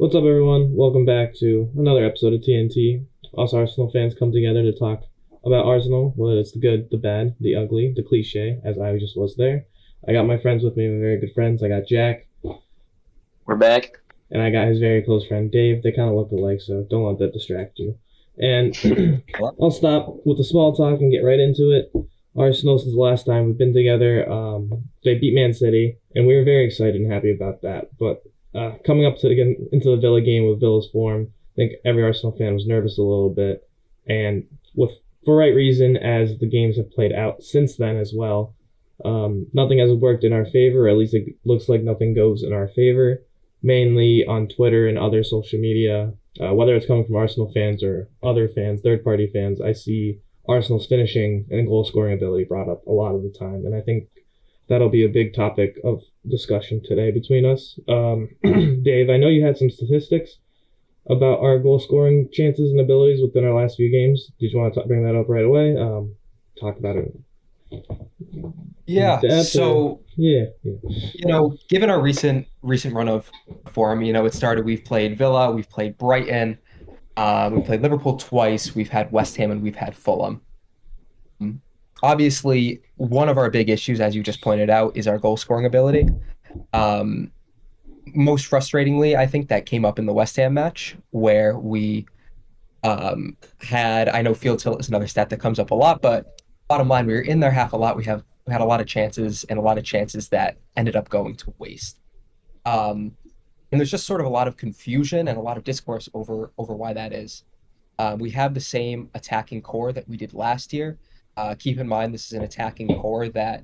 What's up, everyone? Welcome back to another episode of TNT. Us Arsenal fans come together to talk about Arsenal, whether it's the good, the bad, the ugly, the cliche, as I just was there. I got my friends with me, my very good friends. I got Jack, We're back. and I got his very close friend Dave. They kind of look alike, so don't let that distract you. And Hello? I'll stop with the small talk and get right into it. Arsenal, since the last time we've been together, they beat Man City, and we were very excited and happy about that. But coming up to again into the Villa game with Villa's form, I think every Arsenal fan was nervous a little bit, and with for right reason as the games have played out since then as well. Nothing has worked in our favor, or at least it looks like nothing goes in our favor. Mainly on Twitter and other social media, whether it's coming from Arsenal fans or other fans, third-party fans, I see Arsenal's finishing and goal-scoring ability brought up a lot of the time, and I think that'll be a big topic of discussion today between us. Dave, I know you had some statistics about our goal-scoring chances and abilities within our last few games. Did you want to bring that up right away? Talk about it in Yeah, depth? so Yeah. given our recent run of form, it started. We've played Villa, we've played Brighton, we played Liverpool twice, we've had West Ham, and we've had Fulham. Obviously, one of our big issues, as you just pointed out, is our goal scoring ability. Um, Most frustratingly, I think that came up in the West Ham match where we had. I know field tilt is another stat that comes up a lot, but bottom line, we were in their half a lot. We had a lot of chances and a lot of chances that ended up going to waste. Um, and there's just sort of a lot of confusion and a lot of discourse over why that is. We have the same attacking core that we did last year. Keep in mind, this is an attacking core that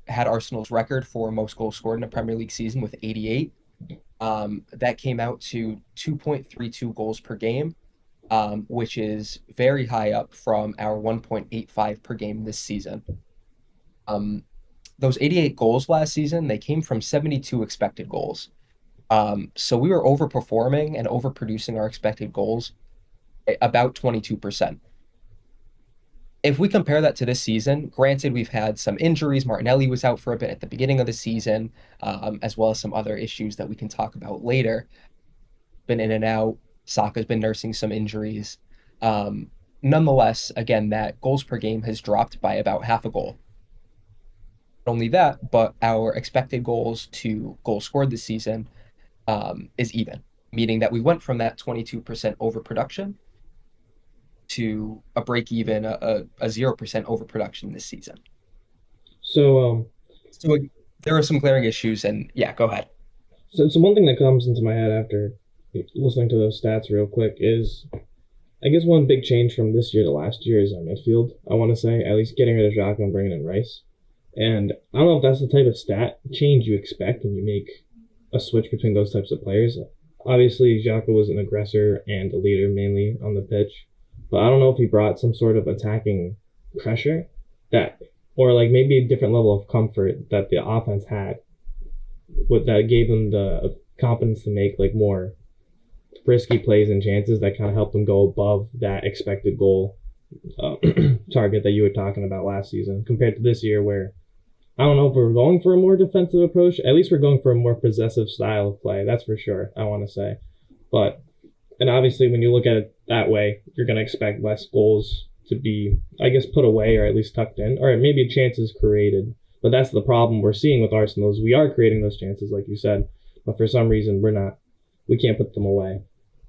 had Arsenal's record for most goals scored in a Premier League season with 88. That came out to 2.32 goals per game, which is very high up from our 1.85 per game this season. Um, those 88 goals last season, they came from 72 expected goals. So we were overperforming and overproducing our expected goals about 22%. If we compare that to this season, granted, we've had some injuries. Martinelli was out for a bit at the beginning of the season, as well as some other issues that we can talk about later. Been in and out. Saka's been nursing some injuries. Nonetheless, again, that goals per game has dropped by about half a goal. Not only that, but our expected goals to goals scored this season is even, meaning that we went from that 22% overproduction to a break even, a 0% overproduction this season. So, So there are some glaring issues, and yeah, go ahead. so one thing that comes into my head after listening to those stats real quick is, I guess one big change from this year to last year is our midfield. I want to say at least getting rid of Xhaka and bringing in Rice. And I don't know if that's the type of stat change you expect when you make a switch between those types of players. Obviously, Xhaka was an aggressor and a leader mainly on the pitch, but I don't know if he brought some sort of attacking pressure that, or like maybe a different level of comfort that the offense had, what that gave them the confidence to make like more risky plays and chances that kind of helped them go above that expected goal uh, target that you were talking about last season compared to this year where I don't know if we're going for a more defensive approach. At least we're going for a more possessive style of play. That's for sure, I want to say. But, and obviously when you look at it that way, you're going to expect less goals to be, I guess, put away or at least tucked in, or maybe chances created. But that's the problem we're seeing with Arsenal is we are creating those chances, like you said. But for some reason, we can't put them away.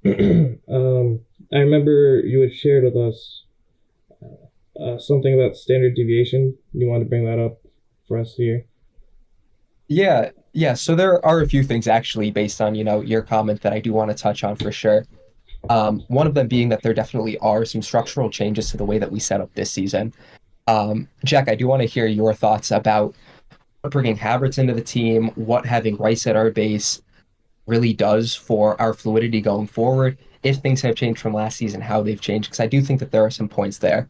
I remember you had shared with us something about standard deviation. You wanted to bring that up for us here? Yeah. So there are a few things actually based on, your comment that I do want to touch on for sure. One of them being that there definitely are some structural changes to the way that we set up this season. Jack, I do want to hear your thoughts about what bringing Havertz into the team, what having Rice at our base really does for our fluidity going forward, if things have changed from last season, how they've changed, because I do think that there are some points there.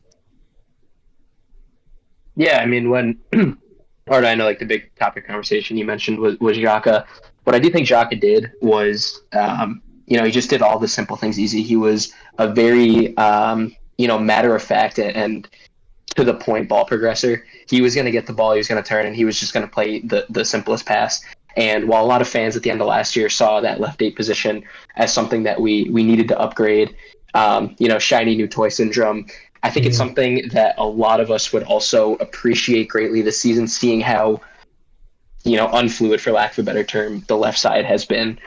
Yeah, I mean, or I know like the big topic conversation you mentioned was Xhaka. What I do think Xhaka did was, he just did all the simple things easy. He was a very, matter of fact and to the point ball progressor. He was going to get the ball, he was going to turn, and he was just going to play the simplest pass. And while a lot of fans at the end of last year saw that left 8 position as something that we needed to upgrade, shiny new toy syndrome, I think it's Mhm. something that a lot of us would also appreciate greatly this season, seeing how unfluid, for lack of a better term, the left side has been.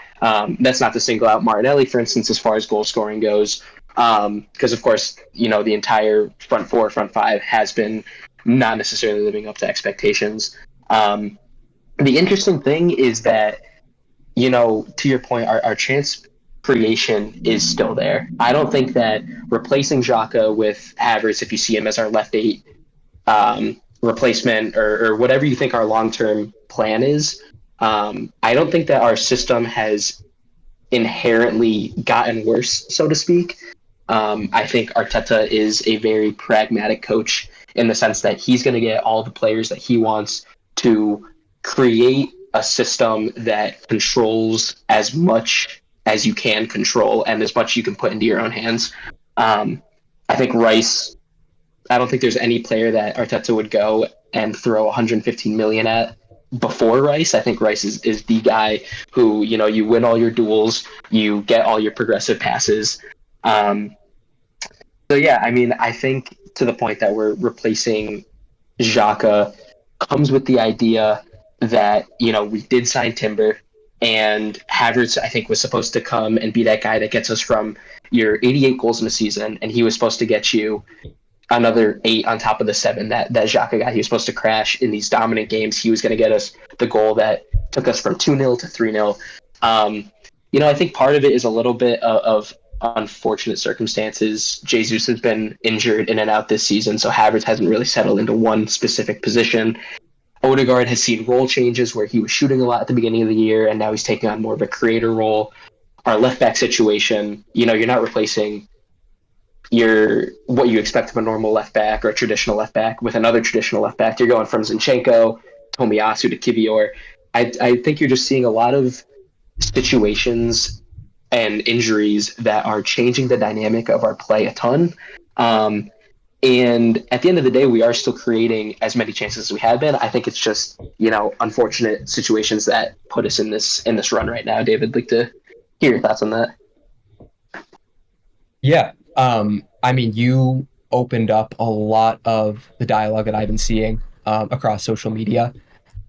That's not to single out Martinelli, for instance, as far as goal scoring goes, because of course, the entire front four, front five has been not necessarily living up to expectations. The interesting thing is that, to your point, our chance creation is still there. I don't think that replacing Xhaka with Havertz, if you see him as our left 8 replacement, or whatever you think our long term plan is, I don't think that our system has inherently gotten worse, so to speak. I think Arteta is a very pragmatic coach in the sense that he's going to get all the players that he wants to create a system that controls as much as you can control and as much you can put into your own hands. Um, I think Rice, I don't think there's any player that Arteta would go and throw 115 million at before Rice. I think Rice is the guy who, you win all your duels, you get all your progressive passes. Um, so yeah, I mean, I think to the point that we're replacing Xhaka comes with the idea that, we did sign Timber, and Havertz, I think, was supposed to come and be that guy that gets us from your 88 goals in a season, and he was supposed to get you another 8 on top of the 7 that Xhaka got. He was supposed to crash in these dominant games. He was going to get us the goal that took us from 2-0 to 3-0. I think part of it is a little bit of unfortunate circumstances. Jesus has been injured in and out this season, so Havertz hasn't really settled into one specific position. Odegaard has seen role changes where he was shooting a lot at the beginning of the year, and now he's taking on more of a creator role. Our left back situation, you're not replacing what you expect of a normal left back or a traditional left back with another traditional left back. You're going from Zinchenko, Tomiyasu to Kivior. I think you're just seeing a lot of situations and injuries that are changing the dynamic of our play a ton. And at the end of the day, we are still creating as many chances as we have been. I think it's just unfortunate situations that put us in this run right now. David, like to hear your thoughts on that. Yeah. I mean, you opened up a lot of the dialogue that I've been seeing across social media.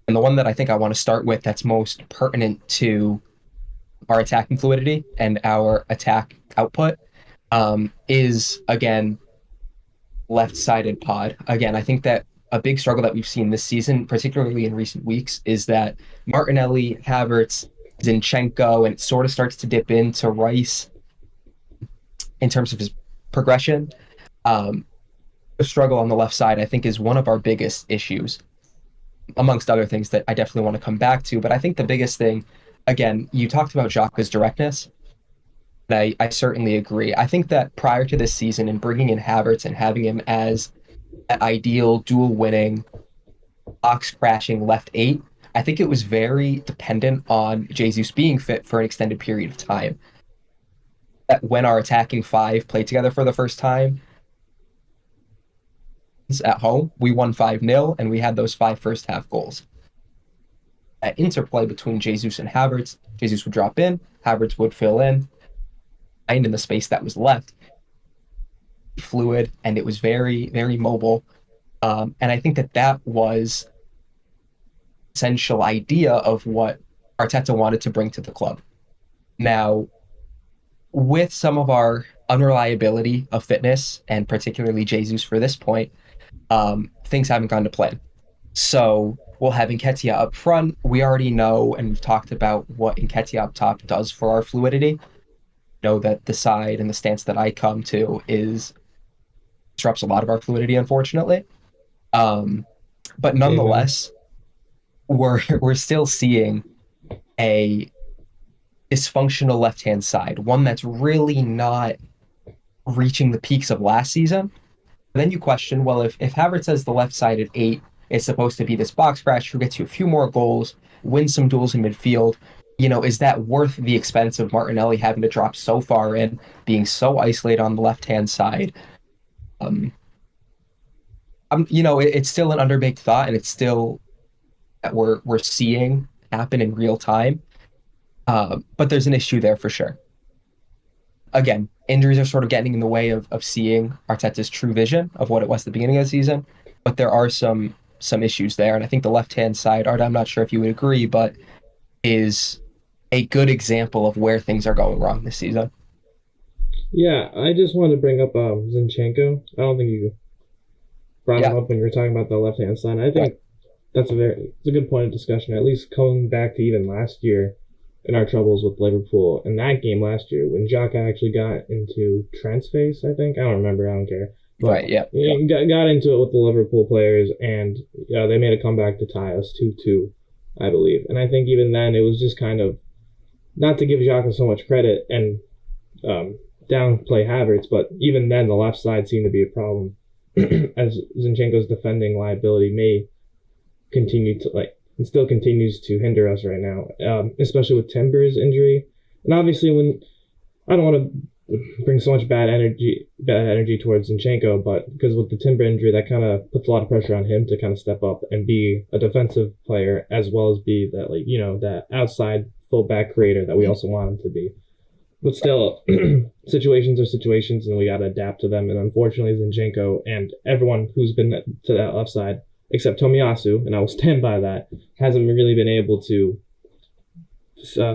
And the one that I think I want to start with that's most pertinent to our attacking fluidity and our attack output is, again, left-sided pod. Again, I think that a big struggle that we've seen this season, particularly in recent weeks, is that Martinelli, Havertz, Zinchenko, and it sort of starts to dip into Rice in terms of his progression. The struggle on the left side, I think, is one of our biggest issues, amongst other things that I definitely want to come back to. But I think the biggest thing, again, you talked about Xhaka's directness. And I certainly agree. I think that prior to this season and bringing in Havertz and having him as an ideal dual winning, box crashing left 8, I think it was very dependent on Jesus being fit for an extended period of time. That when our attacking 5 played together for the first time at home, we won 5-0 and we had those 5 first half goals. That interplay between Jesus and Havertz, Jesus would drop in, Havertz would fill in, and in the space that was left, fluid, and it was very, very mobile. And I think that was essential idea of what Arteta wanted to bring to the club. Now, with some of our unreliability of fitness, and particularly Jesus for this point, things haven't gone to plan. So we'll have Nketiah up front. We already know, and we've talked about what Nketiah up top does for our fluidity. Know that the side and the stance that I come to disrupts a lot of our fluidity, unfortunately. But Amen. nonetheless, we're still seeing a dysfunctional left-hand side, one that's really not reaching the peaks of last season. Then you question, well, if Havertz says the left side at 8 is supposed to be this box crash who gets you a few more goals, win some duels in midfield, is that worth the expense of Martinelli having to drop so far in, being so isolated on the left-hand side? It's still an underbaked thought, and it's still that we're seeing happen in real time. But there's an issue there for sure. Again, injuries are sort of getting in the way of seeing Arteta's true vision of what it was at the beginning of the season. But there are some issues there, and I think the left-hand side, Art, I'm not sure if you would agree, but is a good example of where things are going wrong this season. Yeah, I just wanted to bring up Zinchenko. I don't think you brought him up when you were talking about the left-hand side. I think it's a good point of discussion, at least coming back to even last year in our troubles with Liverpool. In that game last year, when Xhaka actually got into Trent's face, I think. I don't remember, I don't care. But Right, yeah. got into it with the Liverpool players, and they made a comeback to tie us 2-2, I believe. And I think even then it was just kind of, not to give Xhaka so much credit and downplay Havertz, but even then the left side seemed to be a problem as Zinchenko's defending liability may continue to and still continues to hinder us right now, especially with Timber's injury. And obviously, when I don't want to bring so much bad energy towards Zinchenko, but because with the Timber injury, that kind of puts a lot of pressure on him to kind of step up and be a defensive player as well as be that that outside fullback creator that we also want him to be. But still, situations are situations, and we got to adapt to them. And unfortunately, Zinchenko and everyone who's been to that left side, except Tomiyasu, and I will stand by that, hasn't really been able to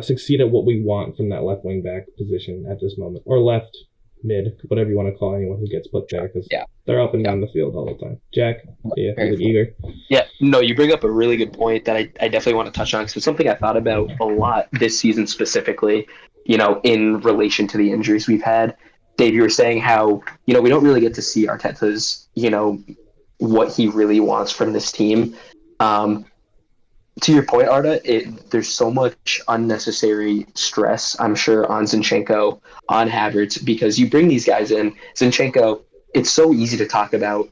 succeed at what we want from that left wing back position at this moment, or left mid, whatever you want to call anyone who gets put there, because they're up and down the field all the time. Jack, you look eager. Yeah, no, you bring up a really good point that I definitely want to touch on, because it's something I thought about a lot this season specifically, in relation to the injuries we've had. Dave, you were saying how, we don't really get to see Arteta's, what he really wants from this team. To your point, Arda, there's so much unnecessary stress, I'm sure, on Zinchenko, on Havertz, because you bring these guys in. Zinchenko, it's so easy to talk about,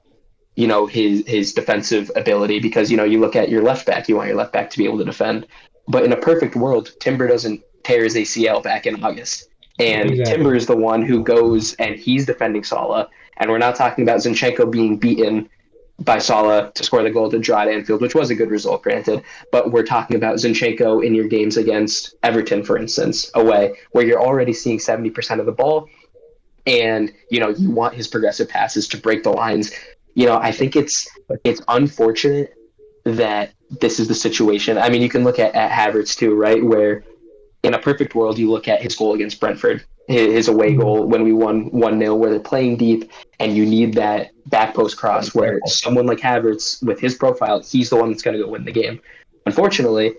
his defensive ability, because, you look at your left back, you want your left back to be able to defend. But in a perfect world, Timber doesn't tear his ACL back in August. And exactly. Timber is the one who goes and he's defending Salah. And we're not talking about Zinchenko being beaten by Salah to score the goal to draw at Anfield, which was a good result, granted. But we're talking about Zinchenko in your games against Everton, for instance, away, where you're already seeing 70% of the ball. And, you want his progressive passes to break the lines. I think it's unfortunate that this is the situation. I mean, you can look at Havertz too, right? Where in a perfect world, you look at his goal against Brentford, his away goal when we won 1-0, where they're playing deep and you need that back post cross where someone like Havertz, with his profile, he's the one that's going to go win the game. Unfortunately,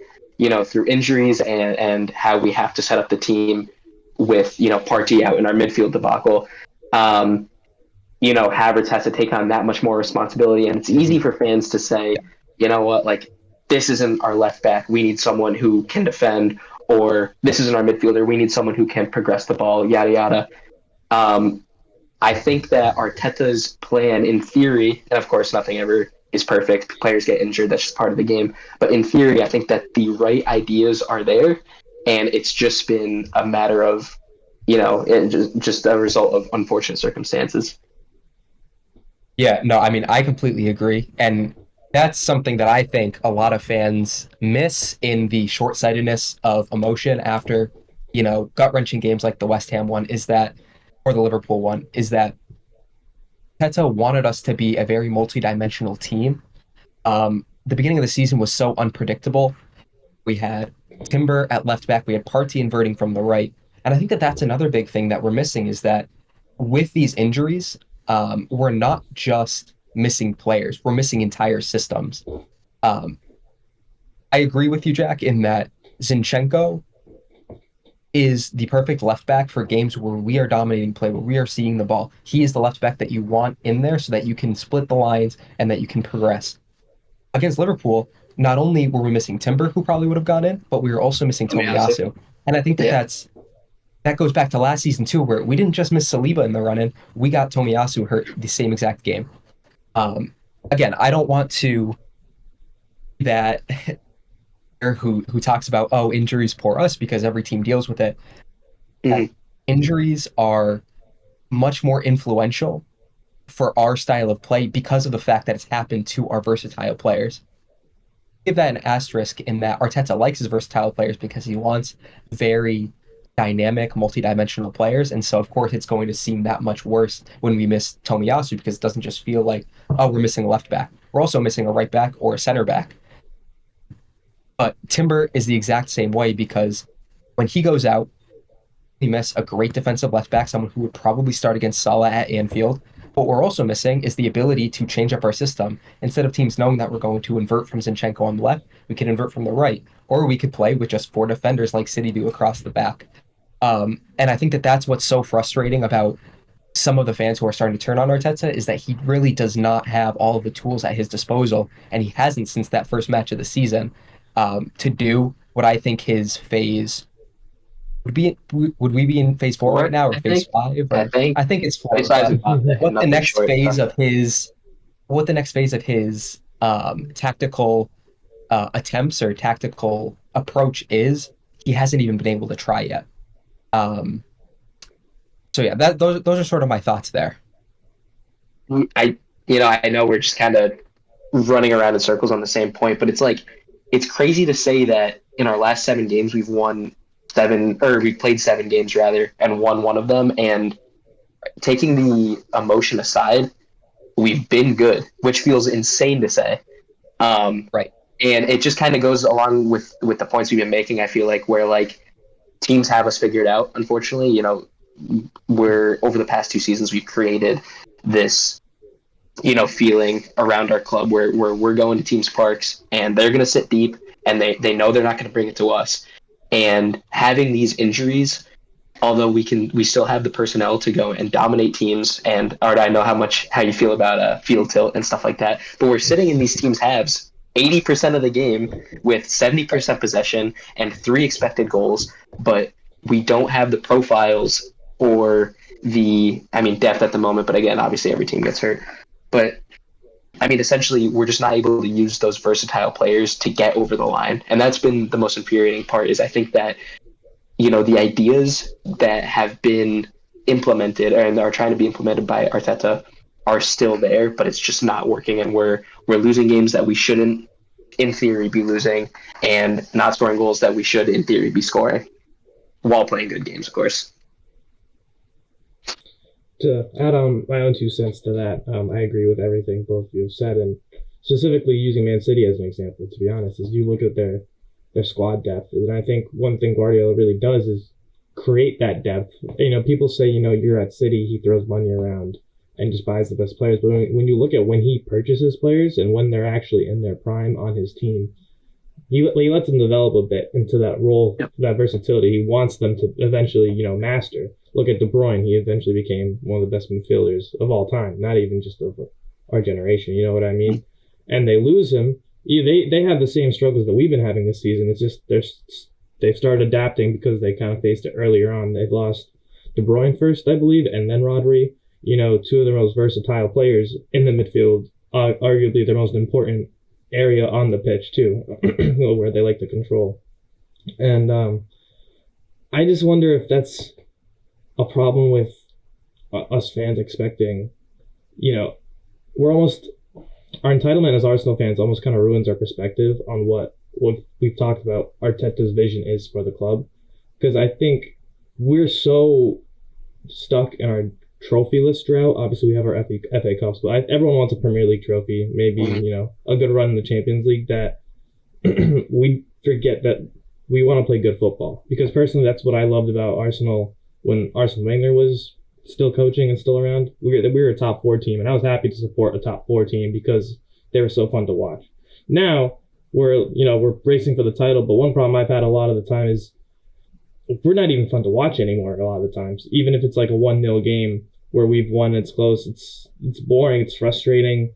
through injuries and how we have to set up the team with, Partey out in our midfield debacle, Havertz has to take on that much more responsibility. And it's easy for fans to say, you know what, this isn't our left back. We need someone who can defend, or this isn't our midfielder. We need someone who can progress the ball, yada, yada. I think that Arteta's plan, in theory, and of course nothing ever is perfect. Players get injured. That's just part of the game. But in theory, I think that the right ideas are there, and it's just been a matter of, just a result of unfortunate circumstances. Yeah, no, I mean, I completely agree. And that's something that I think a lot of fans miss in the short-sightedness of emotion after, gut-wrenching games like the West Ham one, or the Liverpool one, is that Arteta wanted us to be a very multi-dimensional team. The beginning of the season was so unpredictable. We had Timber at left back, we had Partey inverting from the right. And I think that that's another big thing that we're missing, is that with these injuries, we're not just missing players, we're missing entire systems. I agree with you, Jack, in that Zinchenko is the perfect left back for games where we are dominating play, where we are seeing the ball. He is the left back that you want in there so that you can split the lines and that you can progress. Against Liverpool, not only were we missing Timber, who probably would have gone in, but we were also missing Tomiyasu. And I think that goes back to last season too, where we didn't just miss Saliba in the run-in, we got Tomiyasu hurt the same exact game. Again, I don't want to that who talks about, injuries poor us because every team deals with it. Mm-hmm. Injuries are much more influential for our style of play because of the fact that it's happened to our versatile players. give that an asterisk in that Arteta likes his versatile players because he wants very dynamic, multi-dimensional players. And so, of course, it's going to seem that much worse when we miss Tomiyasu because it doesn't just feel like, oh, we're missing a left back. We're also missing a right back or a center back. But Timber is the exact same way because when he goes out, we miss a great defensive left back, someone who would probably start against Salah at Anfield. What we're also missing is the ability to change up our system. Instead of teams knowing that we're going to invert from Zinchenko on the left, we can invert from the right, or we could play with just four defenders like City do across the back. And I think that that's what's so frustrating about some of the fans who are starting to turn on Arteta is that he really does not have all of the tools at his disposal, and he hasn't since that first match of the season to do what I think his phase would be. Would we be in phase four right now or phase five? I think I think it's four. phase five is What the next phase of his tactical attempts or tactical approach is, he hasn't even been able to try yet. So yeah, those are sort of my thoughts there. I know we're just kind of running around in circles on the same point, but it's crazy to say that in our last 7 games we've played 7 games rather and won one of them, and taking the emotion aside, we've been good, which feels insane to say. Right. And it just kind of goes along with the points we've been making, I feel like, where teams have us figured out, unfortunately. We're over the past 2 seasons we've created this feeling around our club where we're going to teams' parks and they're going to sit deep and they know they're not going to bring it to us. And having these injuries, although we still have the personnel to go and dominate teams. And Art, I know how you feel about field tilt and stuff like that, but we're sitting in these teams' halves 80% of the game with 70% possession and 3 expected goals, but we don't have the profiles or depth at the moment. But again, obviously every team gets hurt. But essentially, we're just not able to use those versatile players to get over the line. And that's been the most infuriating part, is I think that, the ideas that have been implemented and are trying to be implemented by Arteta are still there, but it's just not working. And we're losing games that we shouldn't, in theory, be losing, and not scoring goals that we should, in theory, be scoring, while playing good games, of course. To add on my own 2 cents to that, I agree with everything both of you have said, and specifically using Man City as an example, to be honest, as you look at their squad depth, and I think one thing Guardiola really does is create that depth. People say, you're at City, he throws money around and just buys the best players, but when you look at when he purchases players and when they're actually in their prime on his team, he lets them develop a bit into that role, yep, that versatility he wants them to eventually, master. Look at De Bruyne. He eventually became one of the best midfielders of all time, not even just of our generation. You know what I mean? And they lose him. They have the same struggles that we've been having this season. It's just they've started adapting because they kind of faced it earlier on. They've lost De Bruyne first, I believe, and then Rodri. 2 of the most versatile players in the midfield, arguably their most important area on the pitch too, where they like to control. And I just wonder if that's a problem with us fans expecting, our entitlement as Arsenal fans almost kind of ruins our perspective on what we've talked about Arteta's vision is for the club. Because I think we're so stuck in our trophyless drought. Obviously, we have our FA Cups, but everyone wants a Premier League trophy, maybe, a good run in the Champions League, that we forget that we want to play good football. Because personally, that's what I loved about Arsenal when Arsene Wenger was still coaching and still around. We were a top 4 team, and I was happy to support a top 4 team because they were so fun to watch. Now we're racing for the title, but one problem I've had a lot of the time is we're not even fun to watch anymore a lot of the times. Even if it's like a 1-0 game where we've won, it's close, it's boring, it's frustrating.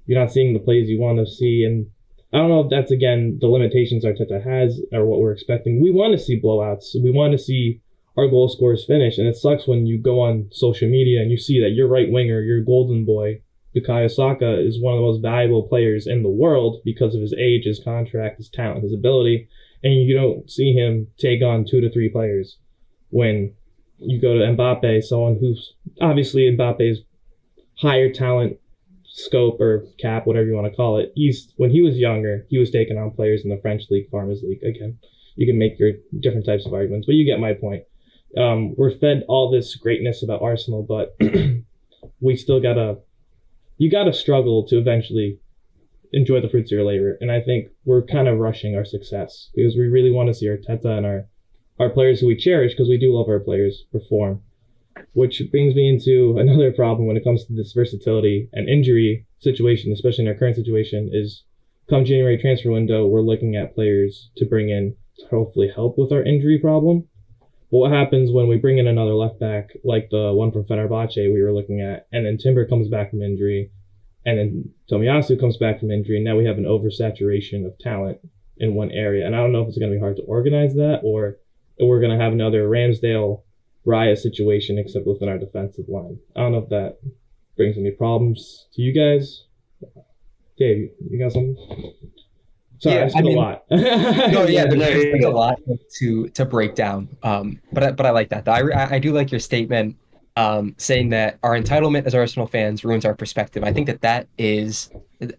You're not seeing the plays you want to see, and I don't know if that's, again, the limitations Arteta has or what we're expecting. We want to see blowouts. We want to see our goal scorers finish, and it sucks when you go on social media and you see that your right winger, your golden boy, Bukayo Saka, is one of the most valuable players in the world because of his age, his contract, his talent, his ability, and you don't see him take on 2 to 3 players. When you go to Mbappe, someone who's obviously Mbappe's higher talent, scope or cap, whatever you want to call it. When he was younger, he was taking on players in the French league, Farmers League. Again, you can make your different types of arguments, but you get my point. We're fed all this greatness about Arsenal, but we still you gotta struggle to eventually enjoy the fruits of your labor. And I think we're kind of rushing our success because we really want to see Arteta and our players who we cherish, because we do love our players, perform. Which brings me into another problem when it comes to this versatility and injury situation, especially in our current situation, is come January transfer window, we're looking at players to bring in to hopefully help with our injury problem. But what happens when we bring in another left back, like the one from Fenerbahce we were looking at, and then Timber comes back from injury, and then Tomiyasu comes back from injury, and now we have an oversaturation of talent in one area. And I don't know if it's going to be hard to organize that, or we're going to have another Ramsdale Raya situation, except within our defensive line. I don't know if that brings any problems to you guys. Dave, you got something? Sorry, Yeah, I said a lot. No, yeah, there's a lot to break down. But I like that. I do like your statement, saying that our entitlement as Arsenal fans ruins our perspective. I think that is,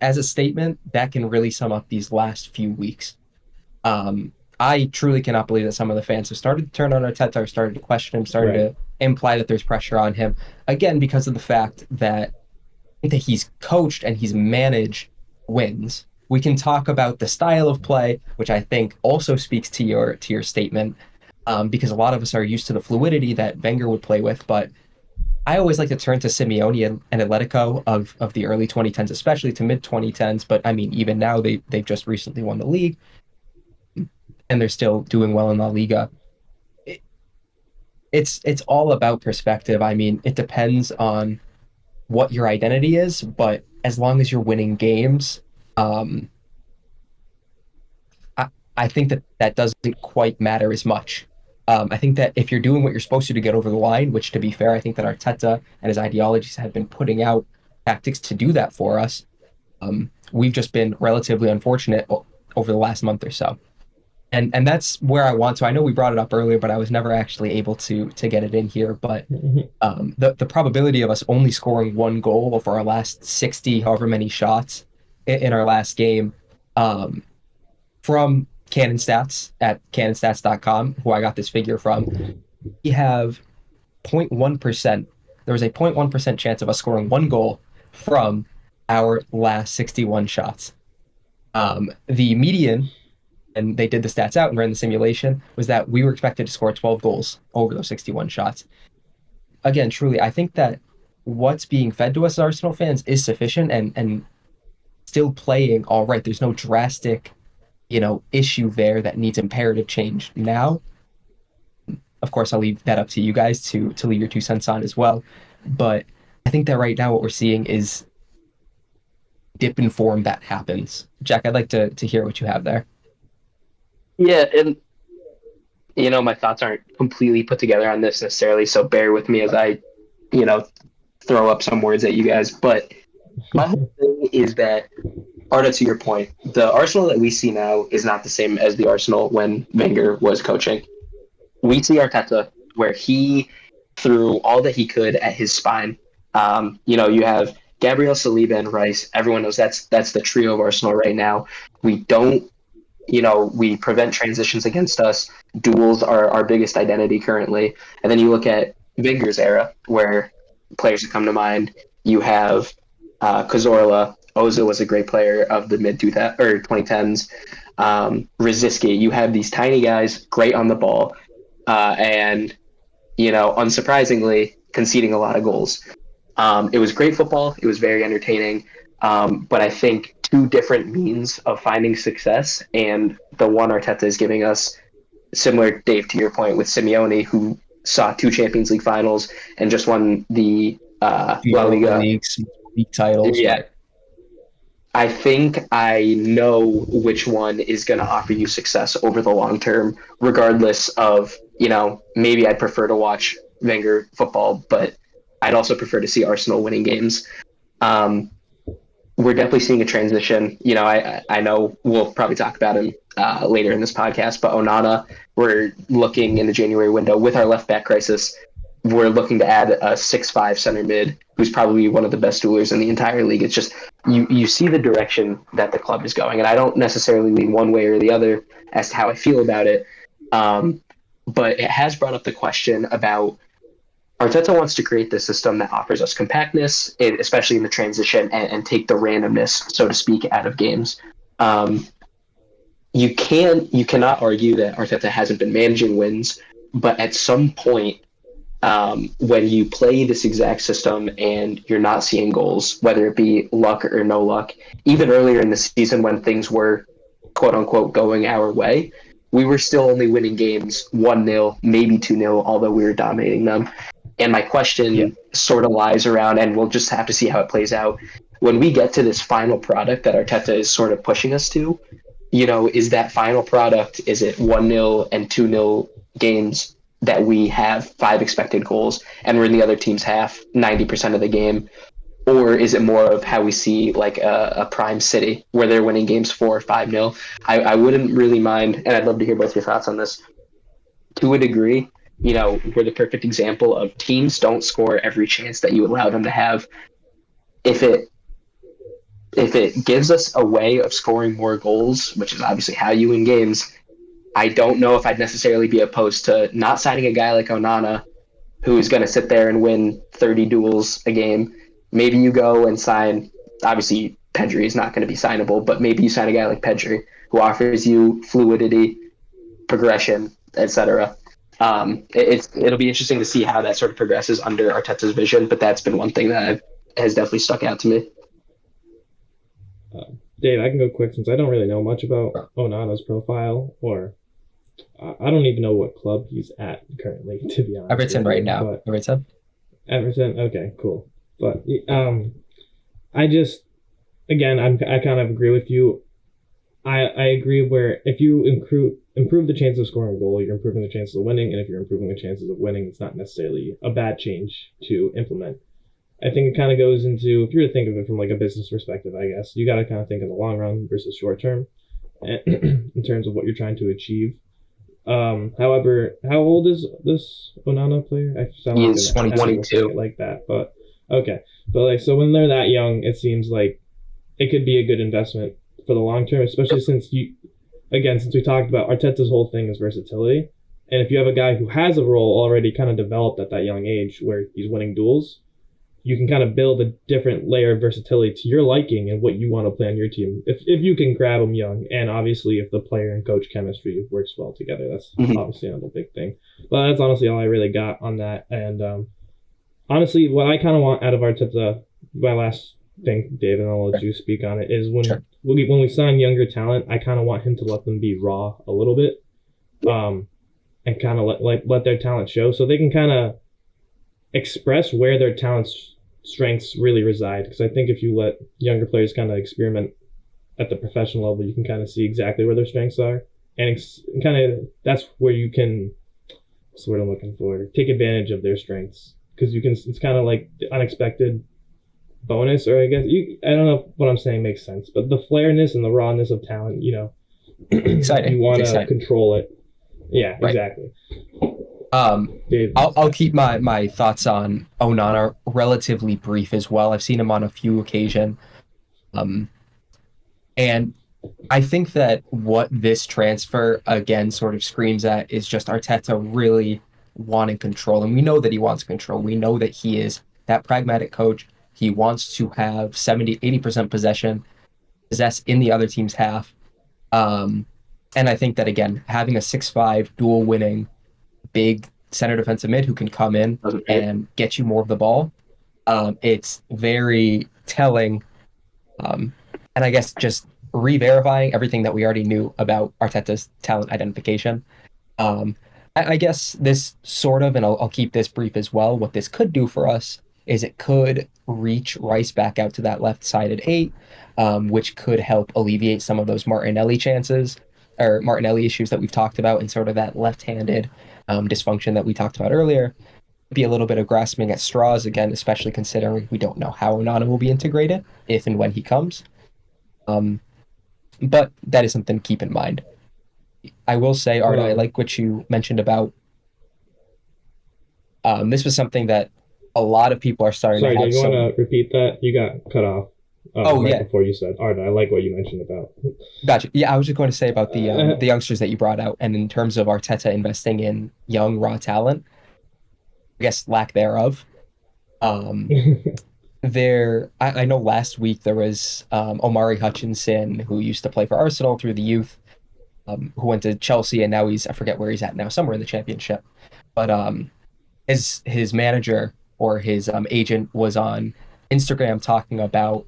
as a statement, that can really sum up these last few weeks. I truly cannot believe that some of the fans have started to turn on Arteta, or started to question him, started to imply that there's pressure on him. Again, because of the fact that he's coached and he's managed wins. We can talk about the style of play, which I think also speaks to your statement, because a lot of us are used to the fluidity that Wenger would play with. But I always like to turn to Simeone and Atletico of the early 2010s, especially to mid 2010s. But I mean, even now they've just recently won the league, and they're still doing well in La Liga. It's all about perspective. I mean, it depends on what your identity is, but as long as you're winning games, I think that doesn't quite matter as much. I think that if you're doing what you're supposed to get over the line, which, to be fair, I think that Arteta and his ideologies have been putting out tactics to do that for us. We've just been relatively unfortunate over the last month or so. And that's where I want to. I know we brought it up earlier, but I was never actually able to get it in here. But the probability of us only scoring one goal over our last 60, however many shots in our last game, from Canon Stats at canonstats.com, who I got this figure from, we have 0.1%. There was a 0.1% chance of us scoring one goal from our last 61 shots. The median, and they did the stats out and ran the simulation, was that we were expected to score 12 goals over those 61 shots. Again, truly, I think that what's being fed to us as Arsenal fans is sufficient and still playing all right. There's no drastic, issue there that needs imperative change now. Of course, I'll leave that up to you guys to leave your 2 cents on as well. But I think that right now what we're seeing is dip in form that happens. Jack, I'd like to hear what you have there. Yeah, and my thoughts aren't completely put together on this necessarily, so bear with me as I, throw up some words at you guys. But my whole thing is that, Arda, to your point, the Arsenal that we see now is not the same as the Arsenal when Wenger was coaching. We see Arteta where he threw all that he could at his spine. You have Gabriel, Saliba, and Rice. Everyone knows that's the trio of Arsenal right now. We don't. We prevent transitions against us. Duels are our biggest identity currently. And then you look at Wenger's era, where players that come to mind, you have Cazorla. Ozil was a great player of the mid 2010s. Rosicky. You have these tiny guys, great on the ball, and unsurprisingly, conceding a lot of goals. It was great football. It was very entertaining. But I think 2 different means of finding success, and the one Arteta is giving us, similar, Dave, to your point, with Simeone, who saw 2 Champions League finals and just won the La Liga league titles. Yeah. I think I know which one is going to offer you success over the long term, regardless of, maybe I'd prefer to watch Wenger football, but I'd also prefer to see Arsenal winning games. We're definitely seeing a transition. I know we'll probably talk about him later in this podcast, but Onana, we're looking in the January window with our left back crisis. we're looking to add a 6'5" center mid who's probably one of the best duelers in the entire league. It's just you see the direction that the club is going, and I don't necessarily lean one way or the other as to how I feel about it. But it has brought up the question about Arteta wants to create this system that offers us compactness, especially in the transition, and take the randomness, so to speak, out of games. You cannot argue that Arteta hasn't been managing wins, but at some point, when you play this exact system and you're not seeing goals, whether it be luck or no luck, even earlier in the season when things were quote unquote going our way, we were still only winning games 1-0, maybe 2-0, although we were dominating them. And my question sort of lies around, and we'll just have to see how it plays out. When we get to this final product that Arteta is sort of pushing us to, is that final product, is it 1-0 and 2-0 games that we have 5 expected goals and we're in the other team's half 90% of the game? Or is it more of how we see like a prime City where they're winning games 4 or 5-0? I wouldn't really mind, and I'd love to hear both your thoughts on this. To a degree, we're the perfect example of teams don't score every chance that you allow them to have. If it gives us a way of scoring more goals, which is obviously how you win games, I don't know if I'd necessarily be opposed to not signing a guy like Onana, who is going to sit there and win 30 duels a game. Maybe you go and sign, obviously Pedri is not going to be signable, but maybe you sign a guy like Pedri who offers you fluidity, progression, etc. It'll be interesting to see how that sort of progresses under Arteta's vision, but that's been one thing that has definitely stuck out to me. Dave, I can go quick since I don't really know much about Onana's profile, or I don't even know what club he's at currently, to be honest. Everton right now. Everton, okay, cool. But I just, again, I kind of agree with you. I agree where if you improve the chance of scoring a goal, you're improving the chances of winning, and if you're improving the chances of winning, it's not necessarily a bad change to implement. I think it kind of goes into, if you were to think of it from like a business perspective, I guess, you got to kind of think in the long run versus short term in terms of what you're trying to achieve. However, how old is this Onana player? I sound like He's 22. Like that, but okay. But like, so when they're that young, it seems like it could be a good investment for the long term, especially since we talked about Arteta's whole thing is versatility. And if you have a guy who has a role already kind of developed at that young age where he's winning duels, you can kind of build a different layer of versatility to your liking and what you want to play on your team. If you can grab them young, and obviously if the player and coach chemistry works well together, that's obviously another big thing. But that's honestly all I really got on that. And honestly, what I kind of want out of Arteta, my last thing, Dave, and I'll let you speak on it, is when we sign younger talent, I kind of want him to let them be raw a little bit, and kind of let their talent show, so they can kind of express where their strengths really reside. Because I think if you let younger players kind of experiment at the professional level, you can kind of see exactly where their strengths are, and kind of that's where you can, what's the word I'm looking for, take advantage of their strengths, because you can. It's kind of like the unexpected bonus, or I guess I don't know if what I'm saying makes sense, but the flairness and the rawness of talent, exciting. You want to control it. Yeah, right. Exactly. I'll keep my thoughts on Onana relatively brief as well. I've seen him on a few occasions. And I think that what this transfer, again, sort of screams at is just Arteta really wanting control. And we know that he wants control. We know that he is that pragmatic coach. He wants to have 70-80% possess in the other team's half. And I think that, again, having a 6'5", dual winning big center defensive mid who can come in and get you more of the ball, it's very telling. And I guess just re-verifying everything that we already knew about Arteta's talent identification. I guess this sort of, and I'll keep this brief as well, what this could do for us is it could reach Rice back out to that left-sided 8, which could help alleviate some of those Martinelli issues that we've talked about, and sort of that left-handed dysfunction that we talked about earlier. Be a little bit of grasping at straws again, especially considering we don't know how Onana will be integrated if and when he comes. But that is something to keep in mind. I will say, Arda, I like what you mentioned about This was something that a lot of people are starting to Sorry, did have you want some. to repeat that? You got cut off Oh right yeah, before you said. All right, I like what you mentioned about. gotcha. Yeah, I was just going to say about Uh, the youngsters that you brought out, and in terms of Arteta investing in young raw talent, I guess lack thereof. Um, I know last week there was Omari Hutchinson, who used to play for Arsenal through the youth, who went to Chelsea, and now I forget where he's at now, somewhere in the Championship. But his manager or his agent was on Instagram talking about,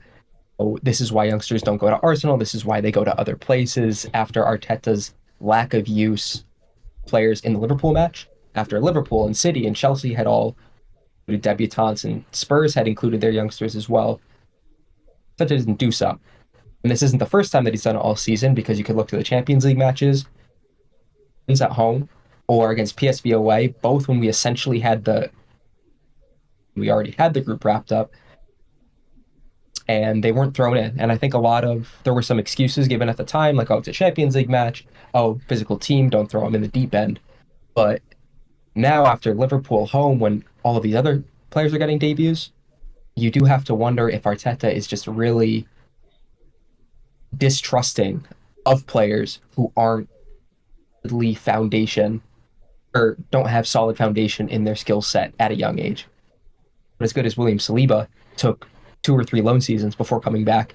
oh, this is why youngsters don't go to Arsenal. This is why they go to other places after Arteta's lack of use players in the Liverpool match. After Liverpool and City and Chelsea had all included debutants and Spurs had included their youngsters as well, Arteta didn't do so. And this isn't the first time that he's done it all season because you could look to the Champions League matches, at home or against PSV away, both when we already had the group wrapped up and they weren't thrown in. And I think there were some excuses given at the time, like, oh, it's a Champions League match. Oh, physical team, don't throw them in the deep end. But now after Liverpool home, when all of these other players are getting debuts, you do have to wonder if Arteta is just really distrusting of players who aren't really foundation or don't have solid foundation in their skill set at a young age. But as good as William Saliba took 2 or 3 loan seasons before coming back,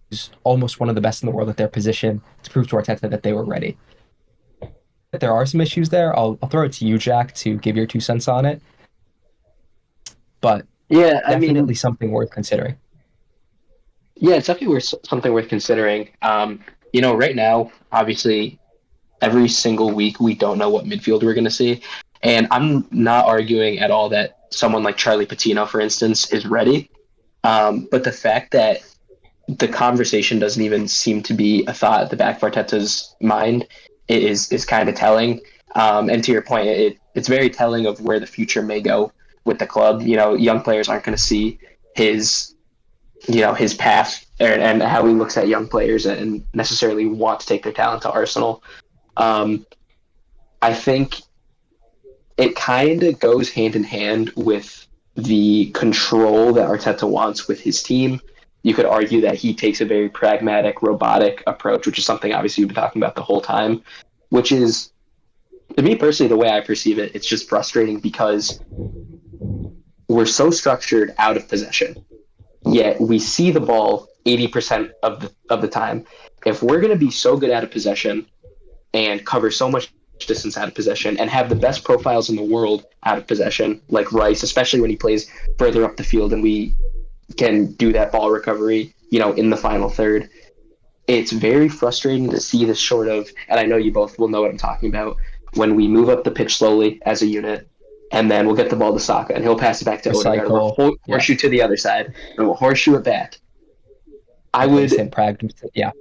he's almost one of the best in the world at their position to prove to Arteta that they were ready. If there are some issues there, I'll throw it to you, Jack, to give your 2 cents on it. But Yeah, I definitely mean, something worth considering. yeah, it's definitely something worth considering. Right now, obviously, every single week we don't know what midfield we're going to see, and I'm not arguing at all that someone like Charlie Patino, for instance, is ready. But the fact that the conversation doesn't even seem to be a thought at the back of Arteta's mind is kind of telling. And to your point, it's very telling of where the future may go with the club. Young players aren't going to see his his path and how he looks at young players and necessarily want to take their talent to Arsenal. Um, I think it kind of goes hand in hand with the control that Arteta wants with his team. You could argue that he takes a very pragmatic, robotic approach, which is something obviously we've been talking about the whole time, which is, to me personally, the way I perceive it, it's just frustrating because we're so structured out of possession, yet we see the ball 80% of the time. If we're going to be so good out of possession and cover so much distance out of possession and have the best profiles in the world out of possession, like Rice, especially when he plays further up the field and we can do that ball recovery, in the final third. It's very frustrating to see this sort of, and I know you both will know what I'm talking about, when we move up the pitch slowly as a unit, and then we'll get the ball to Saka, and he'll pass it back to Odegaard. Recycle. We'll Yeah. horseshoe to the other side, and we'll horseshoe it back. I would. Complacent, pragmatic. Yeah.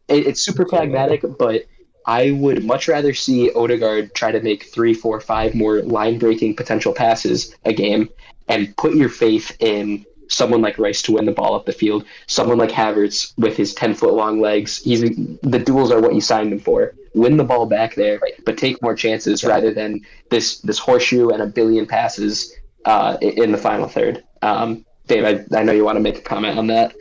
It's super Absolutely. pragmatic, but I would much rather see Odegaard try to make 3, 4, 5 more line-breaking potential passes a game and put your faith in someone like Rice to win the ball up the field, someone like Havertz with his 10-foot-long legs. The duels are what you signed him for. Win the ball back there, but take more chances Yeah. rather than this horseshoe and a billion passes in the final third. Dave, I know you want to make a comment on that.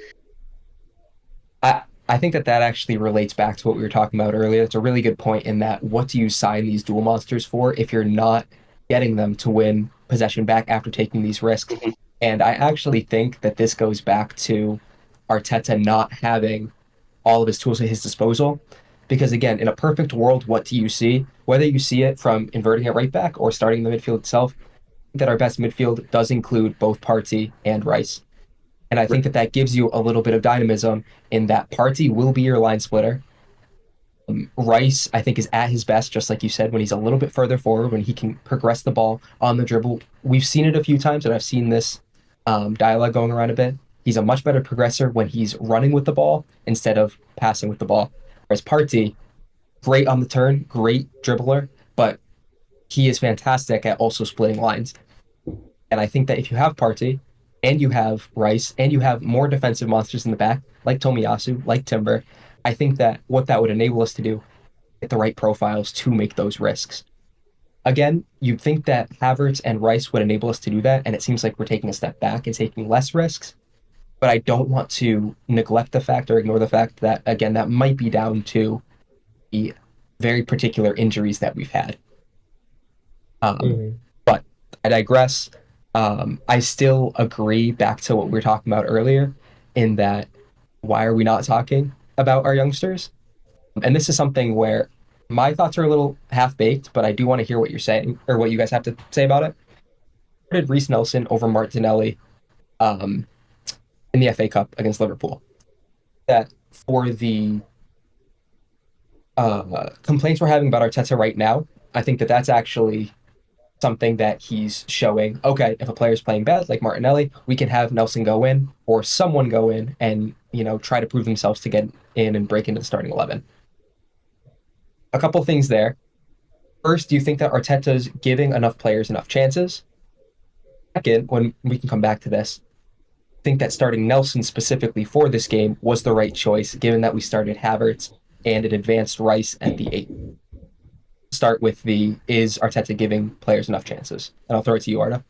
I think that actually relates back to what we were talking about earlier. It's a really good point in that what do you sign these dual monsters for if you're not getting them to win possession back after taking these risks? Mhm. And I actually think that this goes back to Arteta not having all of his tools at his disposal. Because again, in a perfect world, what do you see? Whether you see it from inverting at right back or starting the midfield itself, that our best midfield does include both Partey and Rice. And I think that gives you a little bit of dynamism in that Partey will be your line splitter. Rice, I think, is at his best, just like you said, when he's a little bit further forward, when he can progress the ball on the dribble. We've seen it a few times, and I've seen this dialogue going around a bit. He's a much better progressor when he's running with the ball instead of passing with the ball. Whereas Partey, great on the turn, great dribbler, but he is fantastic at also splitting lines. And I think that if you have Partey and you have Rice and you have more defensive monsters in the back, like Tomiyasu, like Timber, I think that what that would enable us to do, get the right profiles to make those risks. again, you'd think that Havertz and Rice would enable us to do that, and it seems like we're taking a step back and taking less risks. But I don't want to neglect the fact or ignore the fact that, again, that might be down to the very particular injuries that we've had. But I digress. I still agree back to what we were talking about earlier in that why are we not talking about our youngsters? And this is something where my thoughts are a little half-baked, but I do want to hear what you're saying or what you guys have to say about it. I did Reece Nelson over Martinelli in the FA Cup against Liverpool. That for the complaints we're having about Arteta right now, I think that that's actually something that he's showing. Okay, if a player's playing bad, like Martinelli, we can have Nelson go in or someone go in and, try to prove themselves to get in and break into the starting 11. A couple things there. First, do you think that Arteta's giving enough players enough chances? Second, when we can come back to this, I think that starting Nelson specifically for this game was the right choice, given that we started Havertz and an advanced Rice at the 8. Start with is Arteta giving players enough chances? And I'll throw it to you, Arda.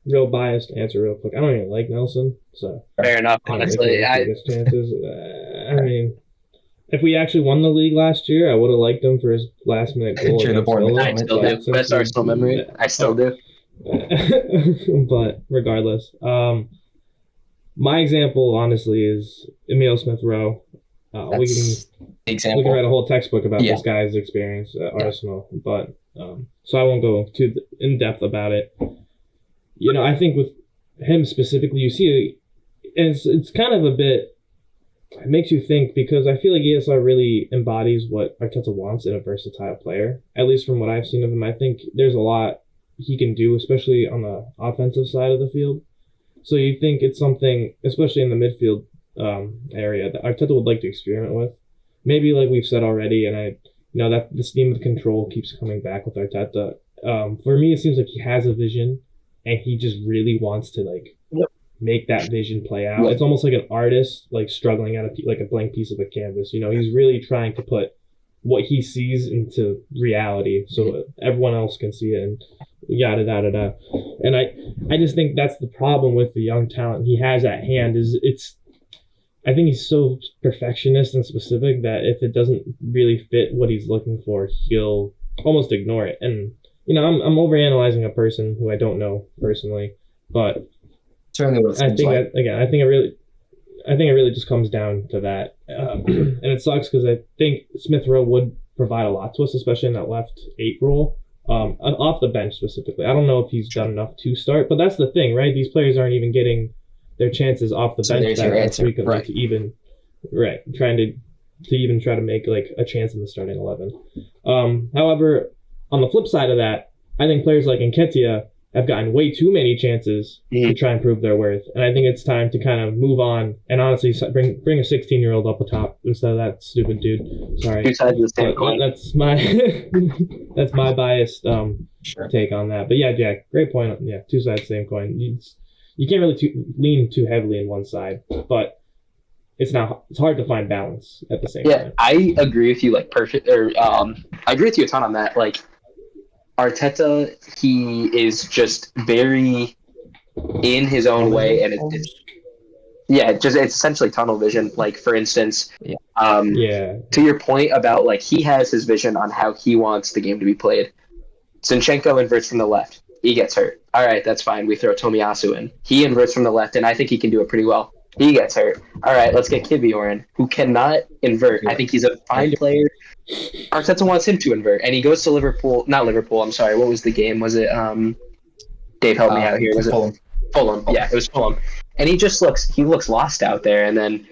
Real biased answer real quick. I don't even like Nelson, so fair enough. Honestly, biggest chances. I mean, if we actually won the league last year, I would have liked him for his last minute goal. Sure, the Bournemouth. I still do. Best Arsenal memory. I still do. But regardless, my example honestly is Emile Smith-Rowe. We can write a whole textbook about this guy's experience at Arsenal, but so I won't go too in depth about it. I think with him specifically, you see, it's kind of a bit. It makes you think because I feel like ESR really embodies what Arteta wants in a versatile player. At least from what I've seen of him, I think there's a lot he can do, especially on the offensive side of the field. So you think it's something, especially in the midfield area, that Arteta would like to experiment with. Maybe like we've said already, and I that this theme of control keeps coming back with Arteta. For me, it seems like he has a vision, and he just really wants to make that vision play out. It's almost like an artist struggling at a blank piece of a canvas. He's really trying to put what he sees into reality so everyone else can see it and yada yada yada. And I just think that's the problem with the young talent he has at hand I think he's so perfectionist and specific that if it doesn't really fit what he's looking for, he'll almost ignore it. And I'm overanalyzing a person who I don't know personally, but certainly what it seems like. I think it really just comes down to that, and it sucks because I think Smith-Rowe would provide a lot to us, especially in that left 8 role, off the bench specifically. I don't know if he's done enough to start, but that's the thing, right? These players aren't even getting their chances off the bench that frequently to even trying to even try to make a chance in the starting 11. However, on the flip side of that, I think players like Nketiah have gotten way too many chances to try and prove their worth. And I think it's time to kind of move on and honestly bring a 16-year-old up atop instead of that stupid dude. Sorry. Two sides of the same coin. That's my biased take on that. But yeah, Jack, great point. Yeah, two sides of the same coin. You can't really lean too heavily in one side, but it's hard to find balance at the same time. Yeah, I agree with you I agree with you a ton on that. Arteta, he is just very in his own way, and it's essentially tunnel vision. For instance, to your point about he has his vision on how he wants the game to be played. Zinchenko inverts from the left, he gets hurt. All right, that's fine. We throw Tomiyasu in. He inverts from the left, and I think he can do it pretty well. He gets hurt. All right, let's get Kivior in, who cannot invert. I think he's a fine player. Arteta wants him to invert, and he goes to Liverpool. Not Liverpool, I'm sorry. What was the game? Was it Dave, help me out here. Was Fulham? Fulham. Yeah, it was Fulham. And he looks lost out there, and then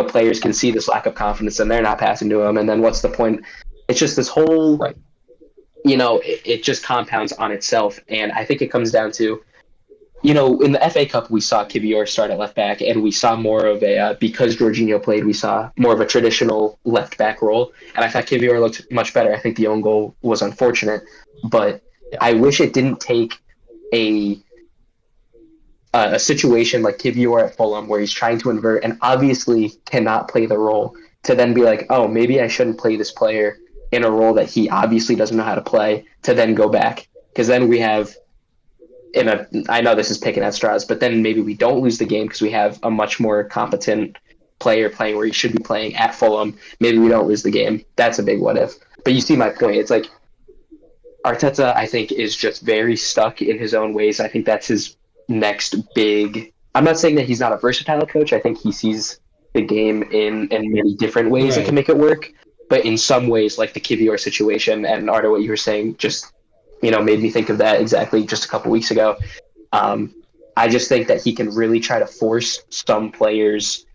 players can see this lack of confidence, and they're not passing to him. And then what's the point? It's just this whole it just compounds on itself. And I think it comes down to in the FA Cup, we saw Kivior start at left back, and we saw more of a, because Jorginho played, we saw more of a traditional left back role. And I thought Kivior looked much better. I think the own goal was unfortunate, but I wish it didn't take a situation like Kivior at Fulham where he's trying to invert and obviously cannot play the role to then be like, oh, maybe I shouldn't play this player in a role that he obviously doesn't know how to play to then go back. Because then we have I know this is picking at straws, but then maybe we don't lose the game because we have a much more competent player playing where he should be playing at Fulham. Maybe we don't lose the game. That's a big what if. But you see my point. It's like Arteta, I think, is just very stuck in his own ways. I think that's his next big. I'm not saying that he's not a versatile coach. I think he sees the game in many different ways that can Right. make it work. But in some ways, like the Kivior situation, and Arda, what you were saying, just made me think of that exactly just a couple weeks ago. Um, I just think that he can really try to force some players,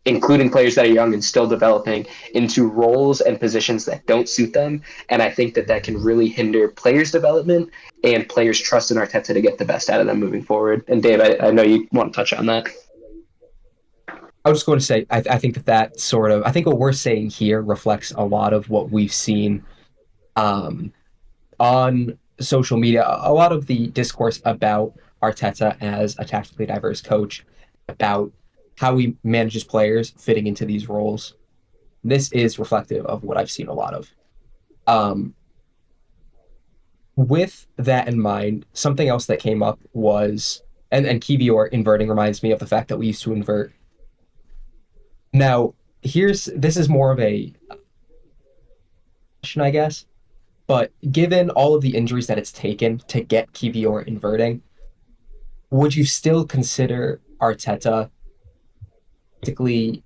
including players that are young and still developing, into roles and positions that don't suit them. And I think that can really hinder players' development and players' trust in Arteta to get the best out of them moving forward. And Dave, I know you want to touch on that. I was just going to say, I think that sort of, I think what we're saying here reflects a lot of what we've seen um, on social media, a lot of the discourse about Arteta as a tactically diverse coach, about how he manages players fitting into these roles. This is reflective of what I've seen a lot of. Um, with that in mind, something else that came up was, and Kivior inverting reminds me of the fact that we used to invert. Now, this is more of a question, I guess, but given all of the injuries that it's taken to get Kivior inverting, would you still consider Arteta basically,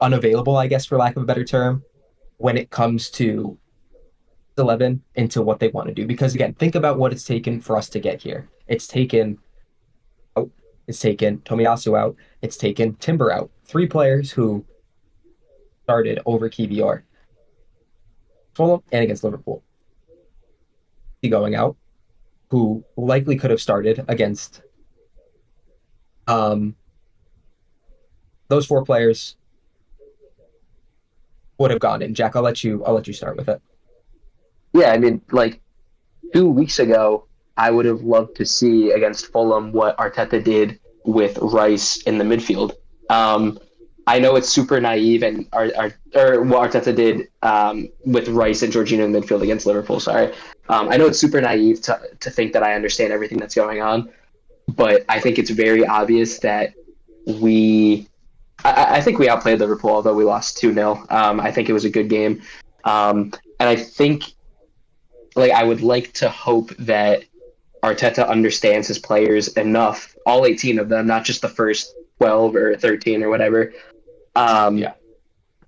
unavailable, I guess, for lack of a better term, when it comes to 11 into what they want to do? Because again, think about what it's taken for us to get here. It's taken Tomiyasu out. It's taken Timber out. 3 players who started over Kivior, Fulham and against Liverpool. He going out, who likely could have started against those 4 players would have gone in. Jack, I'll let you start with it. Yeah, I mean, like 2 weeks ago, I would have loved to see against Fulham what Arteta did with Rice in the midfield. I know it's super naive, and or what Arteta did with Rice and Jorginho in the midfield against Liverpool. Sorry, I know it's super naive to think that I understand everything that's going on, but I think it's very obvious that I think we outplayed Liverpool, although we lost 2-0. I think it was a good game, and I think I would like to hope that Arteta understands his players enough, all 18 of them, not just the first 12 or 13 or whatever. Yeah.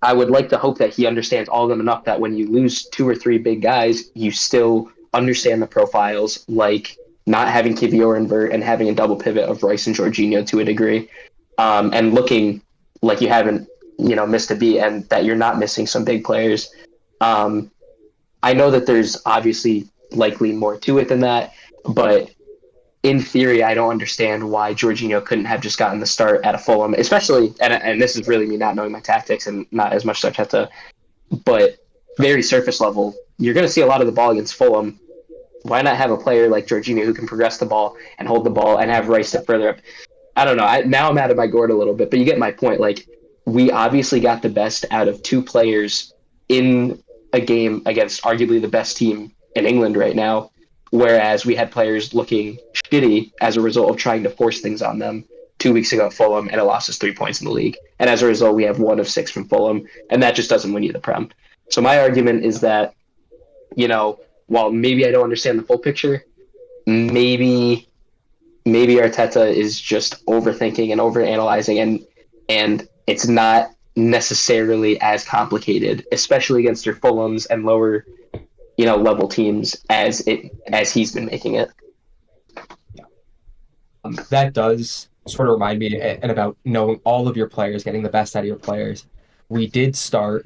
I would like to hope that he understands all of them enough that when you lose 2 or 3 big guys, you still understand the profiles, like not having Kivior invert and having a double pivot of Rice and Jorginho to a degree, and looking like you haven't, missed a beat and that you're not missing some big players. I know that there's obviously likely more to it than that, but in theory, I don't understand why Jorginho couldn't have just gotten the start at a Fulham, especially, and this is really me not knowing my tactics and not as much Arteta, but very surface level. You're going to see a lot of the ball against Fulham. Why not have a player like Jorginho who can progress the ball and hold the ball and have Rice step further up? I don't know. Now I'm out of my gourd a little bit, but you get my point. Like, we obviously got the best out of 2 players in a game against arguably the best team in England right now, whereas we had players looking shitty as a result of trying to force things on them 2 weeks ago at Fulham, and it lost us 3 points in the league. And as a result, we have 1 of 6 from Fulham, and that just doesn't win you the Prem. So my argument is that, while maybe I don't understand the full picture, maybe Arteta is just overthinking and overanalyzing, and it's not necessarily as complicated, especially against your Fulhams and lower, level teams as he's been making it. That does sort of remind me, and about knowing all of your players, getting the best out of your players. We did start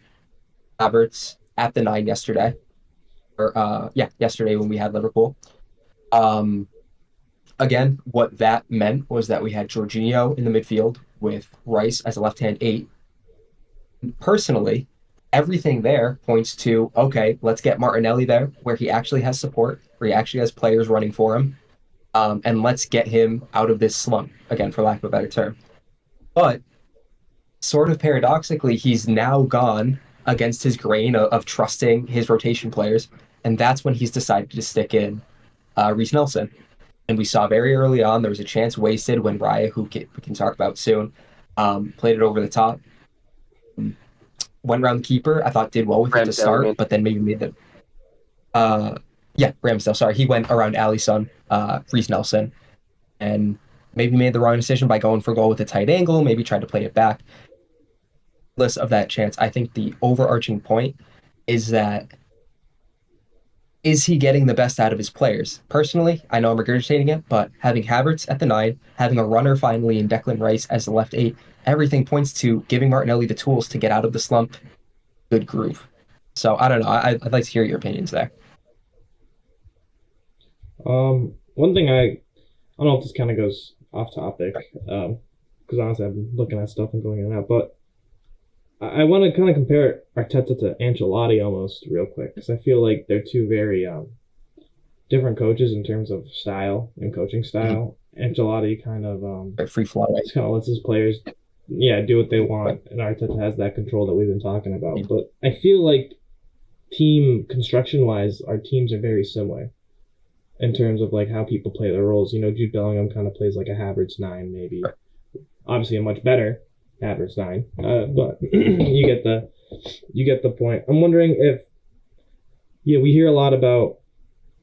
Havertz at the 9 yesterday, yesterday when we had Liverpool. Again, what that meant was that we had Jorginho in the midfield with Rice as a left-hand 8. Personally, everything there points to, okay, let's get Martinelli there where he actually has support, where he actually has players running for him, and let's get him out of this slump, again, for lack of a better term. But sort of paradoxically, he's now gone against his grain of trusting his rotation players, and that's when he's decided to stick in Reese Nelson. And we saw very early on there was a chance wasted when Raya, who we can talk about soon, played it over the top. Went around the keeper. I thought did well with it to Ramsdale, I start, mean. but then maybe made the yeah, Ramsdale. Sorry, he went around Allison, Reese Nelson, and maybe made the wrong decision by going for goal with a tight angle. Maybe tried to play it back. List of that chance. I think the overarching point is that is he getting the best out of his players? Personally, I know I'm regurgitating it, but having Havertz at the 9, having a runner finally in Declan Rice as the left 8, everything points to giving Martinelli the tools to get out of the slump. Good groove. So I don't know. I'd like to hear your opinions there. One thing I don't know if this kind of goes off topic, because honestly I've been looking at stuff and going in and out, but I want to kind of compare Arteta to Ancelotti almost real quick because I feel like they're two very different coaches in terms of style and coaching style. Ancelotti kind of Free flowing. just kind of lets his players do what they want, and Arteta has that control that we've been talking about. But I feel like team construction wise, our teams are very similar in terms of like how people play their roles. You know, Jude Bellingham kind of plays like a Havertz 9, maybe. Obviously, a much better Havertz 9, but you get the point. I'm wondering if we hear a lot about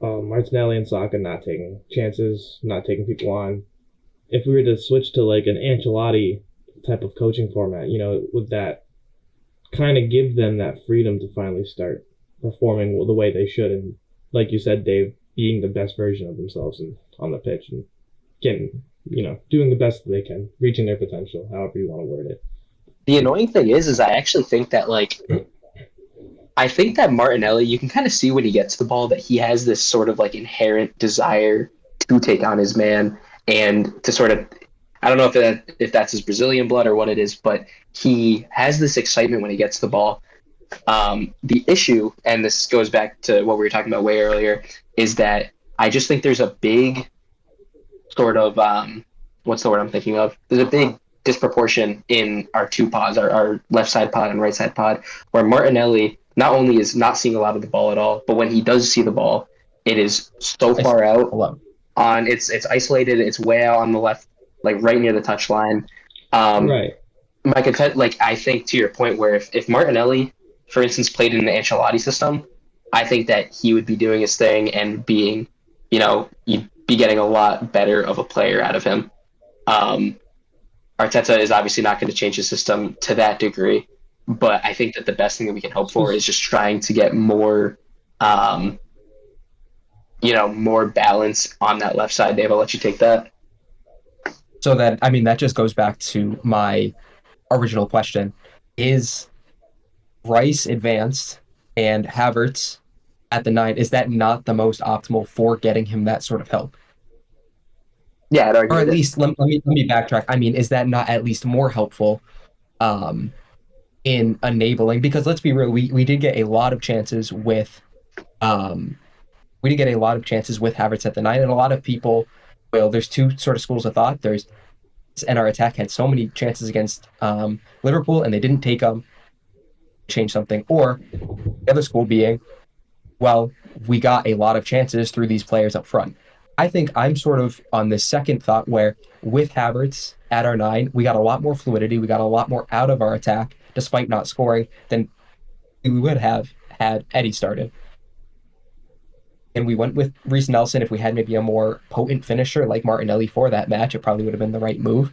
Martinelli and Saka not taking chances, not taking people on. If we were to switch to like an Ancelotti type of coaching format, you know, would that kind of give them that freedom to finally start performing the way they should, and like you said, Dave, being the best version of themselves and on the pitch and getting, doing the best that they can, reaching their potential, however you want to word it. The annoying thing is I actually think that I think that Martinelli, you can kind of see when he gets the ball that he has this sort of like inherent desire to take on his man and to sort of, I don't know if that's his Brazilian blood or what it is, but he has this excitement when he gets the ball. The issue, and this goes back to what we were talking about way earlier, is that I just think there's a big sort of, what's the word I'm thinking of? There's a big disproportion in our two pods, our left side pod and right side pod, where Martinelli not only is not seeing a lot of the ball at all, but when he does see the ball, it is so far out on it's isolated, it's way out on the left, like right near the touchline. Right. I think to your point where if Martinelli, for instance, played in the Ancelotti system, I think that he would be doing his thing and being, you'd be getting a lot better of a player out of him. Arteta is obviously not going to change his system to that degree, but I think that the best thing that we can hope for is just trying to get more, more balance on that left side. Dave, I'll let you take that. So that just goes back to my original question. Is Rice advanced and Havertz at the 9, is that not the most optimal for getting him that sort of help? Yeah, I'd argue or at least let me backtrack. I mean, is that not at least more helpful in enabling? Because let's be real, we did get a lot of chances with Havertz at the 9, and a lot of people. Well, there's two sort of schools of thought. And our attack had so many chances against Liverpool, and they didn't take them. Change something, or the other school being, well, we got a lot of chances through these players up front. I think I'm sort of on this second thought where with Havertz at our 9, we got a lot more fluidity. We got a lot more out of our attack despite not scoring than we would have had Eddie started. And we went with Reece Nelson. If we had maybe a more potent finisher like Martinelli for that match, it probably would have been the right move.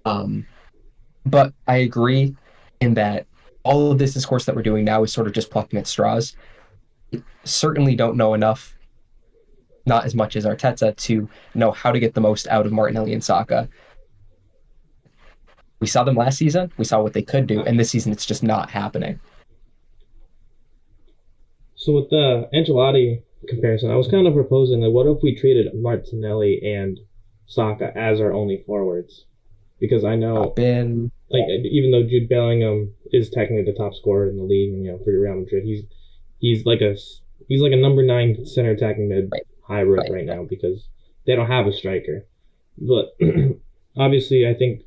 But I agree in that all of this discourse that we're doing now is sort of just plucking at straws. We certainly don't know enough, not as much as Arteta, to know how to get the most out of Martinelli and Saka. We saw them last season. We saw what they could do. And this season, it's just not happening. So with the Ancelotti comparison, I was kind of proposing that what if we treated Martinelli and Saka as our only forwards? Because I know, even though Jude Bellingham is technically the top scorer in the league, for Real Madrid, he's like a number 9 center attacking mid hybrid right now because they don't have a striker. But obviously, I think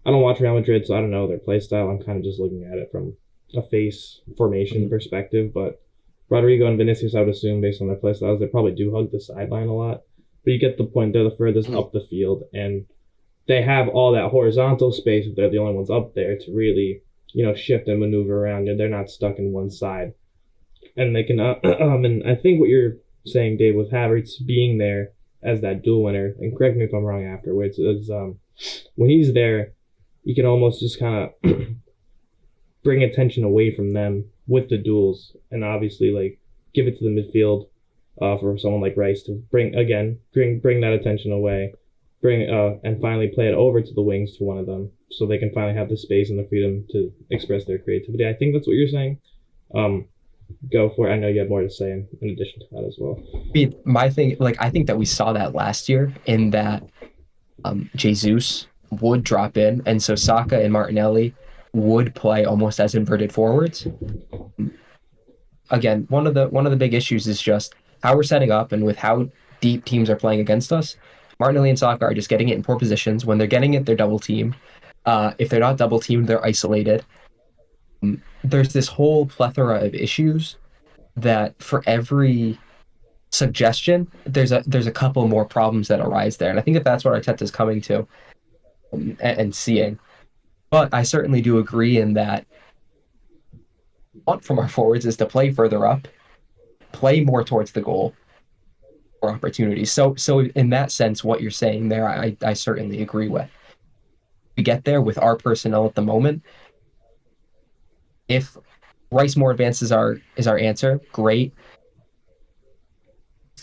I don't watch Real Madrid, so I don't know their play style. I'm kind of just looking at it from a face formation perspective. But Rodrigo and Vinicius, I would assume, based on their play styles, they probably do hug the sideline a lot. But you get the point; they're the furthest up the field, and they have all that horizontal space. If they're the only ones up there to really, shift and maneuver around, and they're not stuck in one side. And they can. And I think what you're saying, Dave, with Havertz being there as that duel winner, and correct me if I'm wrong afterwards, is when he's there, you can almost just kind of bring attention away from them with the duels, and obviously like give it to the midfield for someone like Rice to bring that attention away, and finally play it over to the wings to one of them, so they can finally have the space and the freedom to express their creativity. I think that's what you're saying. Go for it. I know you have more to say in addition to that as well. I mean, my thing, like, I think that we saw that last year in that Jesus would drop in, and so Saka and Martinelli would play almost as inverted forwards. Again, one of the big issues is just how we're setting up and with how deep teams are playing against us. Martinelli and Saka are just getting it in poor positions. When they're getting it, they're double teamed. If they're not double teamed, they're isolated. There's this whole plethora of issues that for every suggestion, there's a couple more problems that arise there. And I think that's what Arteta's coming to and seeing. But I certainly do agree in that what from our forwards is to play further up, play more towards the goal or opportunities. So in that sense, what you're saying there, I certainly agree with. We get there with our personnel at the moment. If Rice more advanced is our answer, great.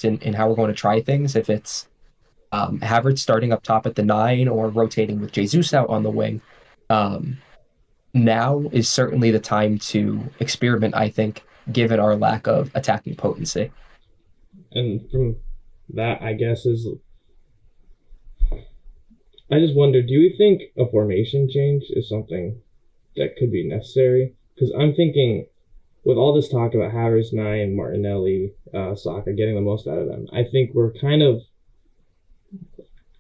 In how we're going to try things, if it's Havertz starting up top at the 9 or rotating with Jesus out on the wing, now is certainly the time to experiment, I think, given our lack of attacking potency. And from that, I guess, I just wonder, do you think a formation change is something that could be necessary? Because I'm thinking, with all this talk about Havertz, 9, Martinelli, Saka, getting the most out of them, I think we're kind of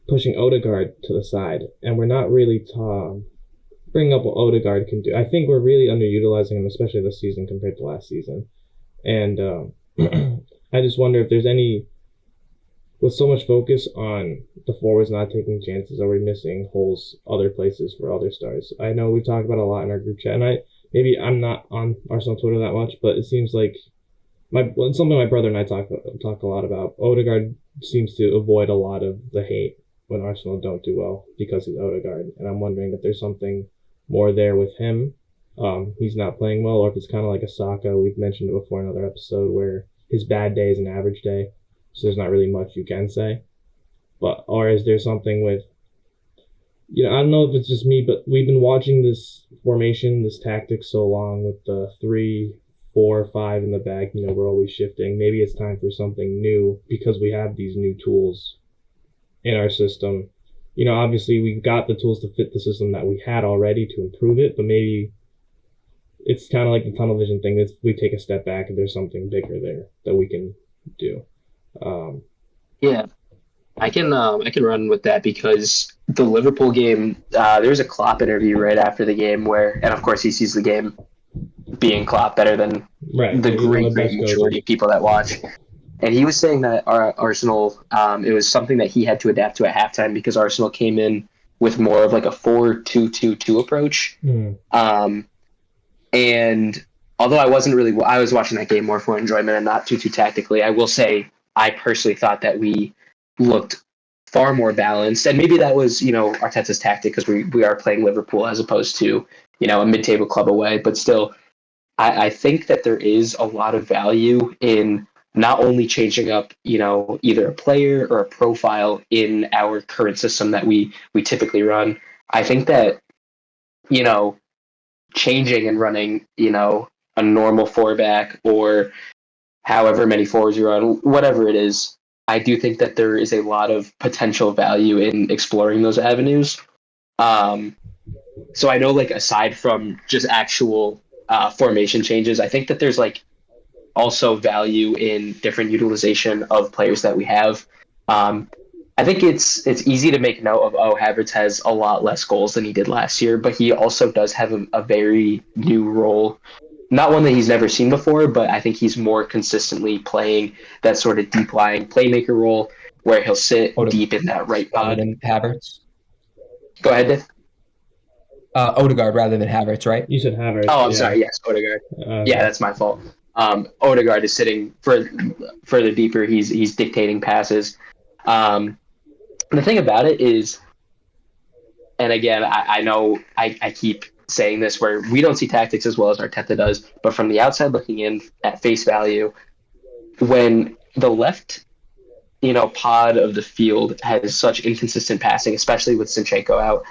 pushing Odegaard to the side, and we're not really bringing up what Odegaard can do. I think we're really underutilizing him, especially this season compared to last season. And I just wonder if there's with so much focus on the forwards not taking chances, are we missing holes other places for other stars? I know we've talked about a lot in our group chat, and maybe I'm not on Arsenal Twitter that much, but it seems like it's something my brother and I talk a lot about. Odegaard seems to avoid a lot of the hate when Arsenal don't do well because he's Odegaard, and I'm wondering if there's something more there with him. He's not playing well, or if it's kind of like a Saka. We've mentioned it before in another episode where his bad day is an average day, so there's not really much you can say. Or is there something with, I don't know if it's just me, but we've been watching this formation, this tactic so long with the 3, 4, 5 in the back. We're always shifting. Maybe it's time for something new because we have these new tools in our system. Obviously we've got the tools to fit the system that we had already to improve it, but maybe it's kind of like the tunnel vision thing. That we take a step back and there's something bigger there that we can do. Yeah, I can run with that because the Liverpool game, there was a Klopp interview right after the game and of course he sees the game being Klopp better than the great majority of people that watch. And he was saying that Arsenal, it was something that he had to adapt to at halftime because Arsenal came in with more of like a 4-2-2-2 approach. And although I was watching that game more for enjoyment and not too tactically, I will say I personally thought that we looked far more balanced. And maybe that was, Arteta's tactic because we are playing Liverpool as opposed to, a mid-table club away. But still, I think that there is a lot of value in not only changing up, either a player or a profile in our current system that we typically run. I think that, changing and running, a normal 4-back or however many forwards you run, whatever it is, I do think that there is a lot of potential value in exploring those avenues. So I know, aside from just actual formation changes, I think that there's also value in different utilization of players that we have. I think it's easy to make note of, oh, Havertz has a lot less goals than he did last year, but he also does have a very new role. Not one that he's never seen before, but I think he's more consistently playing that sort of deep lying playmaker role where he'll sit deep in that right Rather pod. than Havertz. Go ahead, Dave. Odegaard rather than Havertz, right? You said Havertz. Oh, I'm Yeah. sorry. Yes, Odegaard. Yeah, Okay. that's my fault. Odegaard is sitting further deeper. He's dictating passes. The thing about it is, and again, I know I keep saying this where we don't see tactics as well as Arteta does, but from the outside looking in at face value, when the left, pod of the field has such inconsistent passing, especially with Zinchenko out,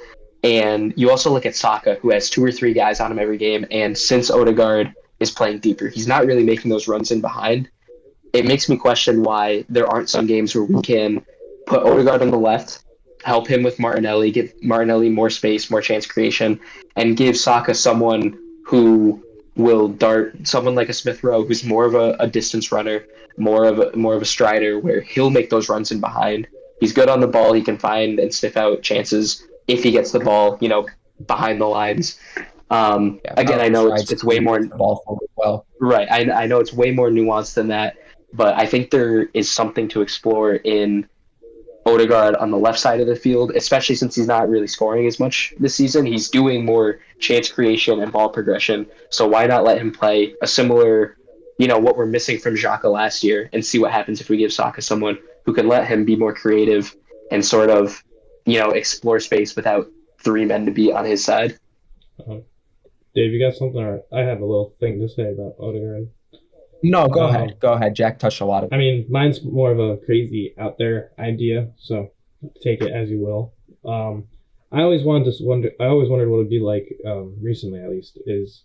and you also look at Saka, who has 2 or 3 guys on him every game, and since Odegaard is playing deeper, he's not really making those runs in behind. It makes me question why there aren't some games where we can put Odegaard on the left, help him with Martinelli, give Martinelli more space, more chance creation, and give Saka someone who will dart, someone like a Smith Rowe, who's more of a distance runner, more of a strider, where he'll make those runs in behind. He's good on the ball. He can find and sniff out chances if he gets the ball, behind the lines. Again, I know it's way more the ball forward well. Right. I know it's way more nuanced than that, but I think there is something to explore in Odegaard on the left side of the field, especially since he's not really scoring as much this season. He's doing more chance creation and ball progression. So why not let him play a similar, what we're missing from Xhaka last year, and see what happens if we give Saka someone who can let him be more creative and sort of, explore space without 3 men to be on his side. Dave, you got something? Or I have a little thing to say about Odegaard. No, go ahead. Go ahead. Jack touched a lot of it. I mean, mine's more of a crazy out there idea, so take it as you will. I always wondered what it'd be like, recently at least, is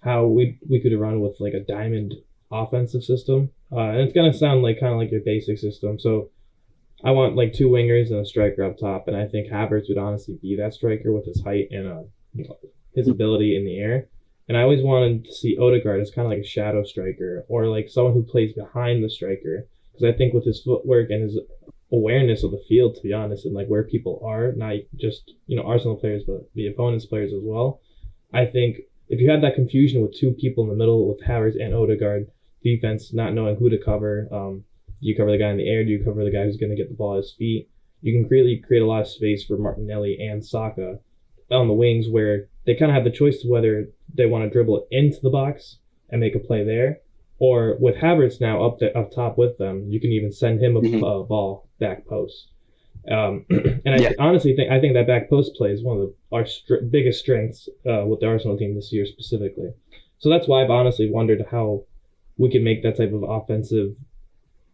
how we could run with like a diamond offensive system. And it's gonna sound like kind of like your basic system. So I want like 2 wingers and a striker up top, and I think Havertz would honestly be that striker with his height and his ability in the air. And I always wanted to see Odegaard as kind of like a shadow striker, or like someone who plays behind the striker. Because I think with his footwork and his awareness of the field, to be honest, and like where people are, not just, Arsenal players, but the opponent's players as well. I think if you had that confusion with 2 people in the middle with Havertz and Odegaard, defense not knowing who to cover, do you cover the guy in the air? Do you cover the guy who's going to get the ball at his feet? You can really create a lot of space for Martinelli and Saka on the wings, where they kind of have the choice to whether they want to dribble it into the box and make a play there, or with Havertz now up top with them, you can even send him a ball back post. And I honestly think that back post play is one of our biggest strengths with the Arsenal team this year specifically. So that's why I've honestly wondered how we can make that type of offensive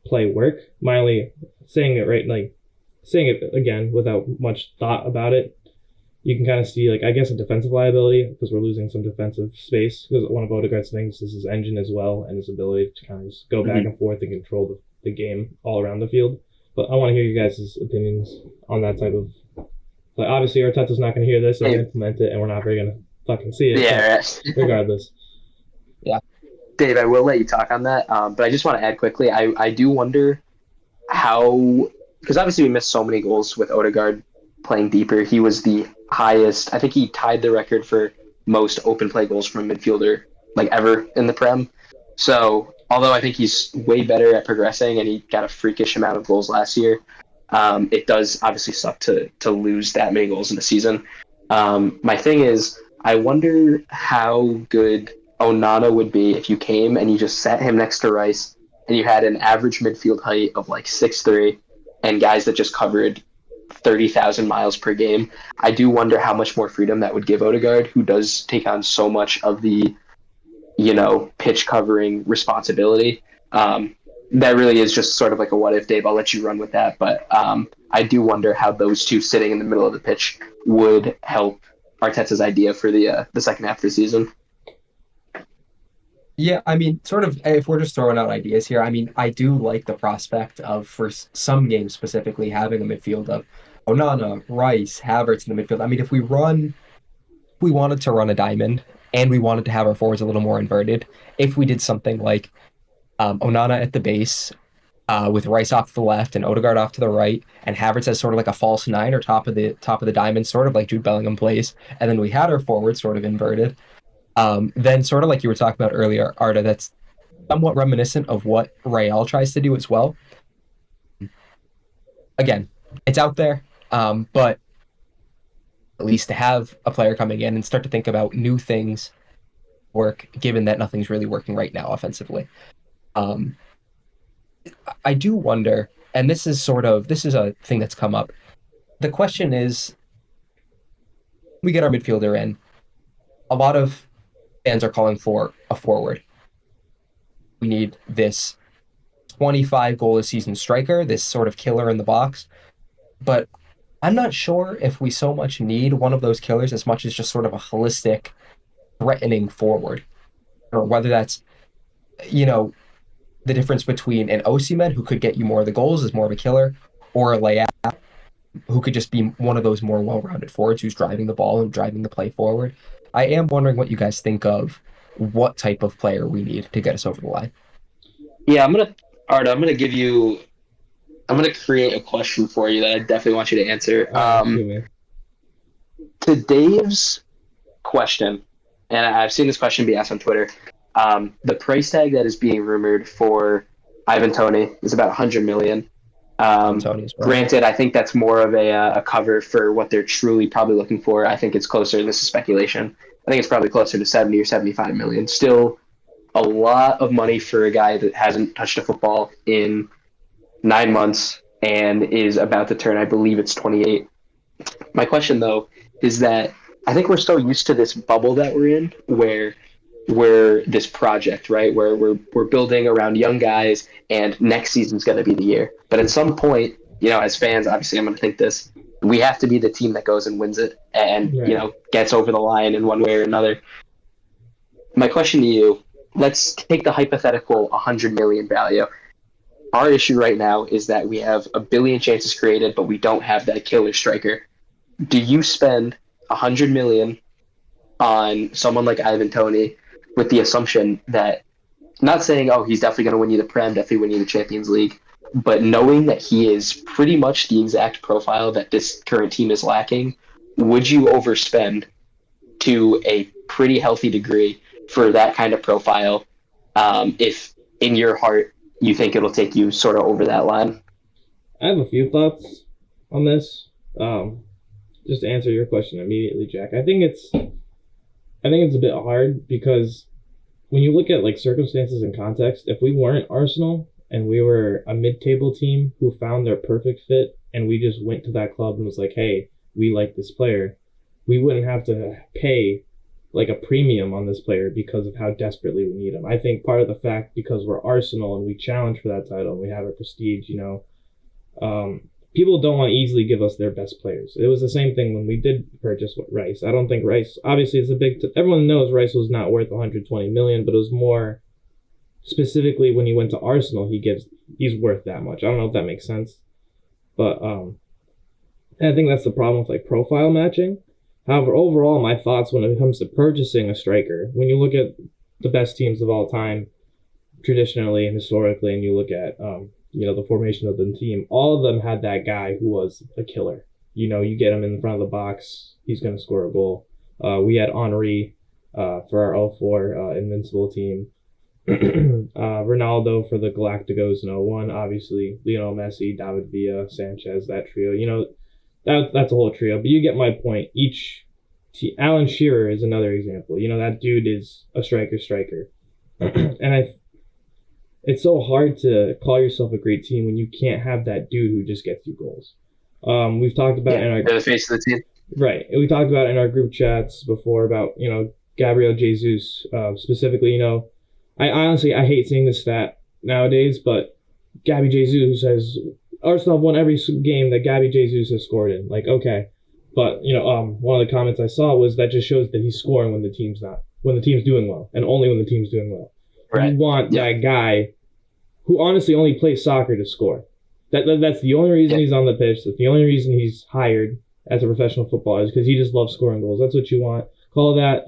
play work. My only saying it again without much thought about it, you can kind of see, like, I guess, a defensive liability because we're losing some defensive space, because one of Odegaard's things is his engine as well and his ability to kind of just go back and forth and control the game all around the field. But I want to hear you guys' opinions on that type of, like, obviously Arteta's not going to hear this and implement it, and we're not very going to fucking see it. Yeah, regardless. Yeah. Dave, I will let you talk on that, but I just want to add quickly, I do wonder how, because obviously we missed so many goals with Odegaard playing deeper. He was the highest, I think he tied the record for most open play goals from a midfielder like ever in the Prem. So although I think he's way better at progressing and he got a freakish amount of goals last year, it does obviously suck to lose that many goals in a season. My thing is, I wonder how good Onana would be if you came and you just sat him next to Rice and you had an average midfield height of like 6'3" and guys that just covered 30,000 miles per game. I do wonder how much more freedom that would give Odegaard, who does take on so much of the, pitch covering responsibility. That really is just sort of like a what if, Dave. I'll let you run with that. But I do wonder how those 2 sitting in the middle of the pitch would help Arteta's idea for the second half of the season. Yeah, I mean, sort of, if we're just throwing out ideas here, I mean, I do like the prospect of, for some games specifically, having a midfield of Onana, Rice, Havertz in the midfield. I mean, if we wanted to run a diamond and we wanted to have our forwards a little more inverted, if we did something like Onana at the base, with Rice off to the left and Odegaard off to the right, and Havertz as sort of like a false nine or top of the diamond, sort of like Jude Bellingham plays. And then we had our forward sort of inverted. Then sort of like you were talking about earlier, Arda, that's somewhat reminiscent of what Real tries to do as well. Again, it's out there, but at least to have a player coming in and start to think about new things work, given that nothing's really working right now offensively. I do wonder, and this is a thing that's come up. The question is, we get our midfielder in. A lot of fans are calling for a forward. We need this 25 goal a season striker, this sort of killer in the box. But I'm not sure if we so much need one of those killers as much as just sort of a holistic, threatening forward. Or whether that's, the difference between an Osimhen, who could get you more of the goals, is more of a killer, or a Leao, who could just be one of those more well-rounded forwards who's driving the ball and driving the play forward. I am wondering what you guys think of what type of player we need to get us over the line. Yeah, Arda, I'm gonna create a question for you that I definitely want you to answer. To Dave's question, and I've seen this question be asked on Twitter, the price tag that is being rumored for Ivan Toney is about 100 million. Granted, I think that's more of a cover for what they're truly probably looking for. I think it's closer, this is speculation, I think it's probably closer to 70 or 75 million. Still a lot of money for a guy that hasn't touched a football in 9 months and is about to turn, I believe it's 28. My question, though, is that I think we're so used to this bubble that we're in where we're this project, right, where we're building around young guys and next season's going to be the year. But at some point, as fans, obviously I'm going to think this, we have to be the team that goes and wins it and, gets over the line in one way or another. My question to you, let's take the hypothetical 100 million value. Our issue right now is that we have a billion chances created, but we don't have that killer striker. Do you spend 100 million on someone like Ivan Toney with the assumption that, not saying, he's definitely going to win you the Prem, definitely win you the Champions League, but knowing that he is pretty much the exact profile that this current team is lacking, would you overspend to a pretty healthy degree for that kind of profile if in your heart you think it'll take you sort of over that line? I have a few thoughts on this. Just to answer your question immediately, Jack, I think it's a bit hard because when you look at like circumstances and context, if we weren't Arsenal and we were a mid-table team who found their perfect fit and we just went to that club and was like, hey, we like this player, we wouldn't have to pay like a premium on this player because of how desperately we need him. I think part of the fact, because we're Arsenal and we challenge for that title and we have a prestige, people don't want to easily give us their best players. It was the same thing when we did purchase Rice. I don't think Rice, obviously it's everyone knows Rice was not worth 120 million, but it was more specifically when he went to Arsenal, he's worth that much. I don't know if that makes sense. But I think that's the problem with like profile matching. However, overall, my thoughts when it comes to purchasing a striker, when you look at the best teams of all time, traditionally and historically, and you look at the formation of the team, all of them had that guy who was a killer. You get him in the front of the box, he's going to score a goal. We had Henry for our 04 Invincible team. Ronaldo for the Galacticos in 01, obviously Lionel Messi, David Villa, Sanchez, that trio. That's a whole trio, but you get my point. Alan Shearer is another example. That dude is a striker. And it's so hard to call yourself a great team when you can't have that dude who just gets you goals. We've talked about the face of the team. Right. We talked about in our group chats before about, Gabriel Jesus, specifically, I honestly hate seeing this stat nowadays, but Gabby Jesus has Arsenal have won every game that Gabby Jesus has scored in. Like, okay. But, one of the comments I saw was that just shows that he's scoring when the team's doing well, and only when the team's doing well. Right. You want that guy who honestly only plays soccer to score. That's the only reason he's on the pitch. That's the only reason he's hired as a professional footballer, is because he just loves scoring goals. That's what you want. Call that,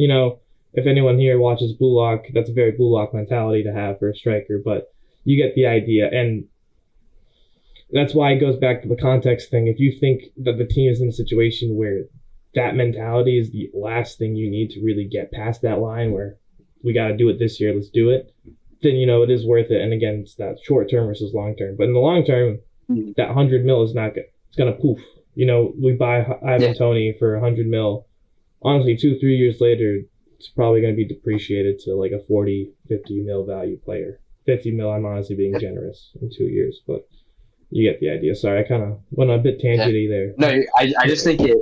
if anyone here watches Blue Lock, that's a very Blue Lock mentality to have for a striker, but you get the idea. And that's why it goes back to the context thing. If you think that the team is in a situation where that mentality is the last thing you need to really get past that line where we got to do it this year, let's do it, then, it is worth it. And again, it's that short term versus long term. But in the long term, that 100 mil is not good. It's going to poof. We buy Ivan Toney for 100 mil. Honestly, 2-3 years later, it's probably going to be depreciated to like a 40-50 mil value player. 50 mil, I'm honestly being generous in 2 years, but you get the idea. Sorry, I kind of went a bit tangenty there. No, I just think it.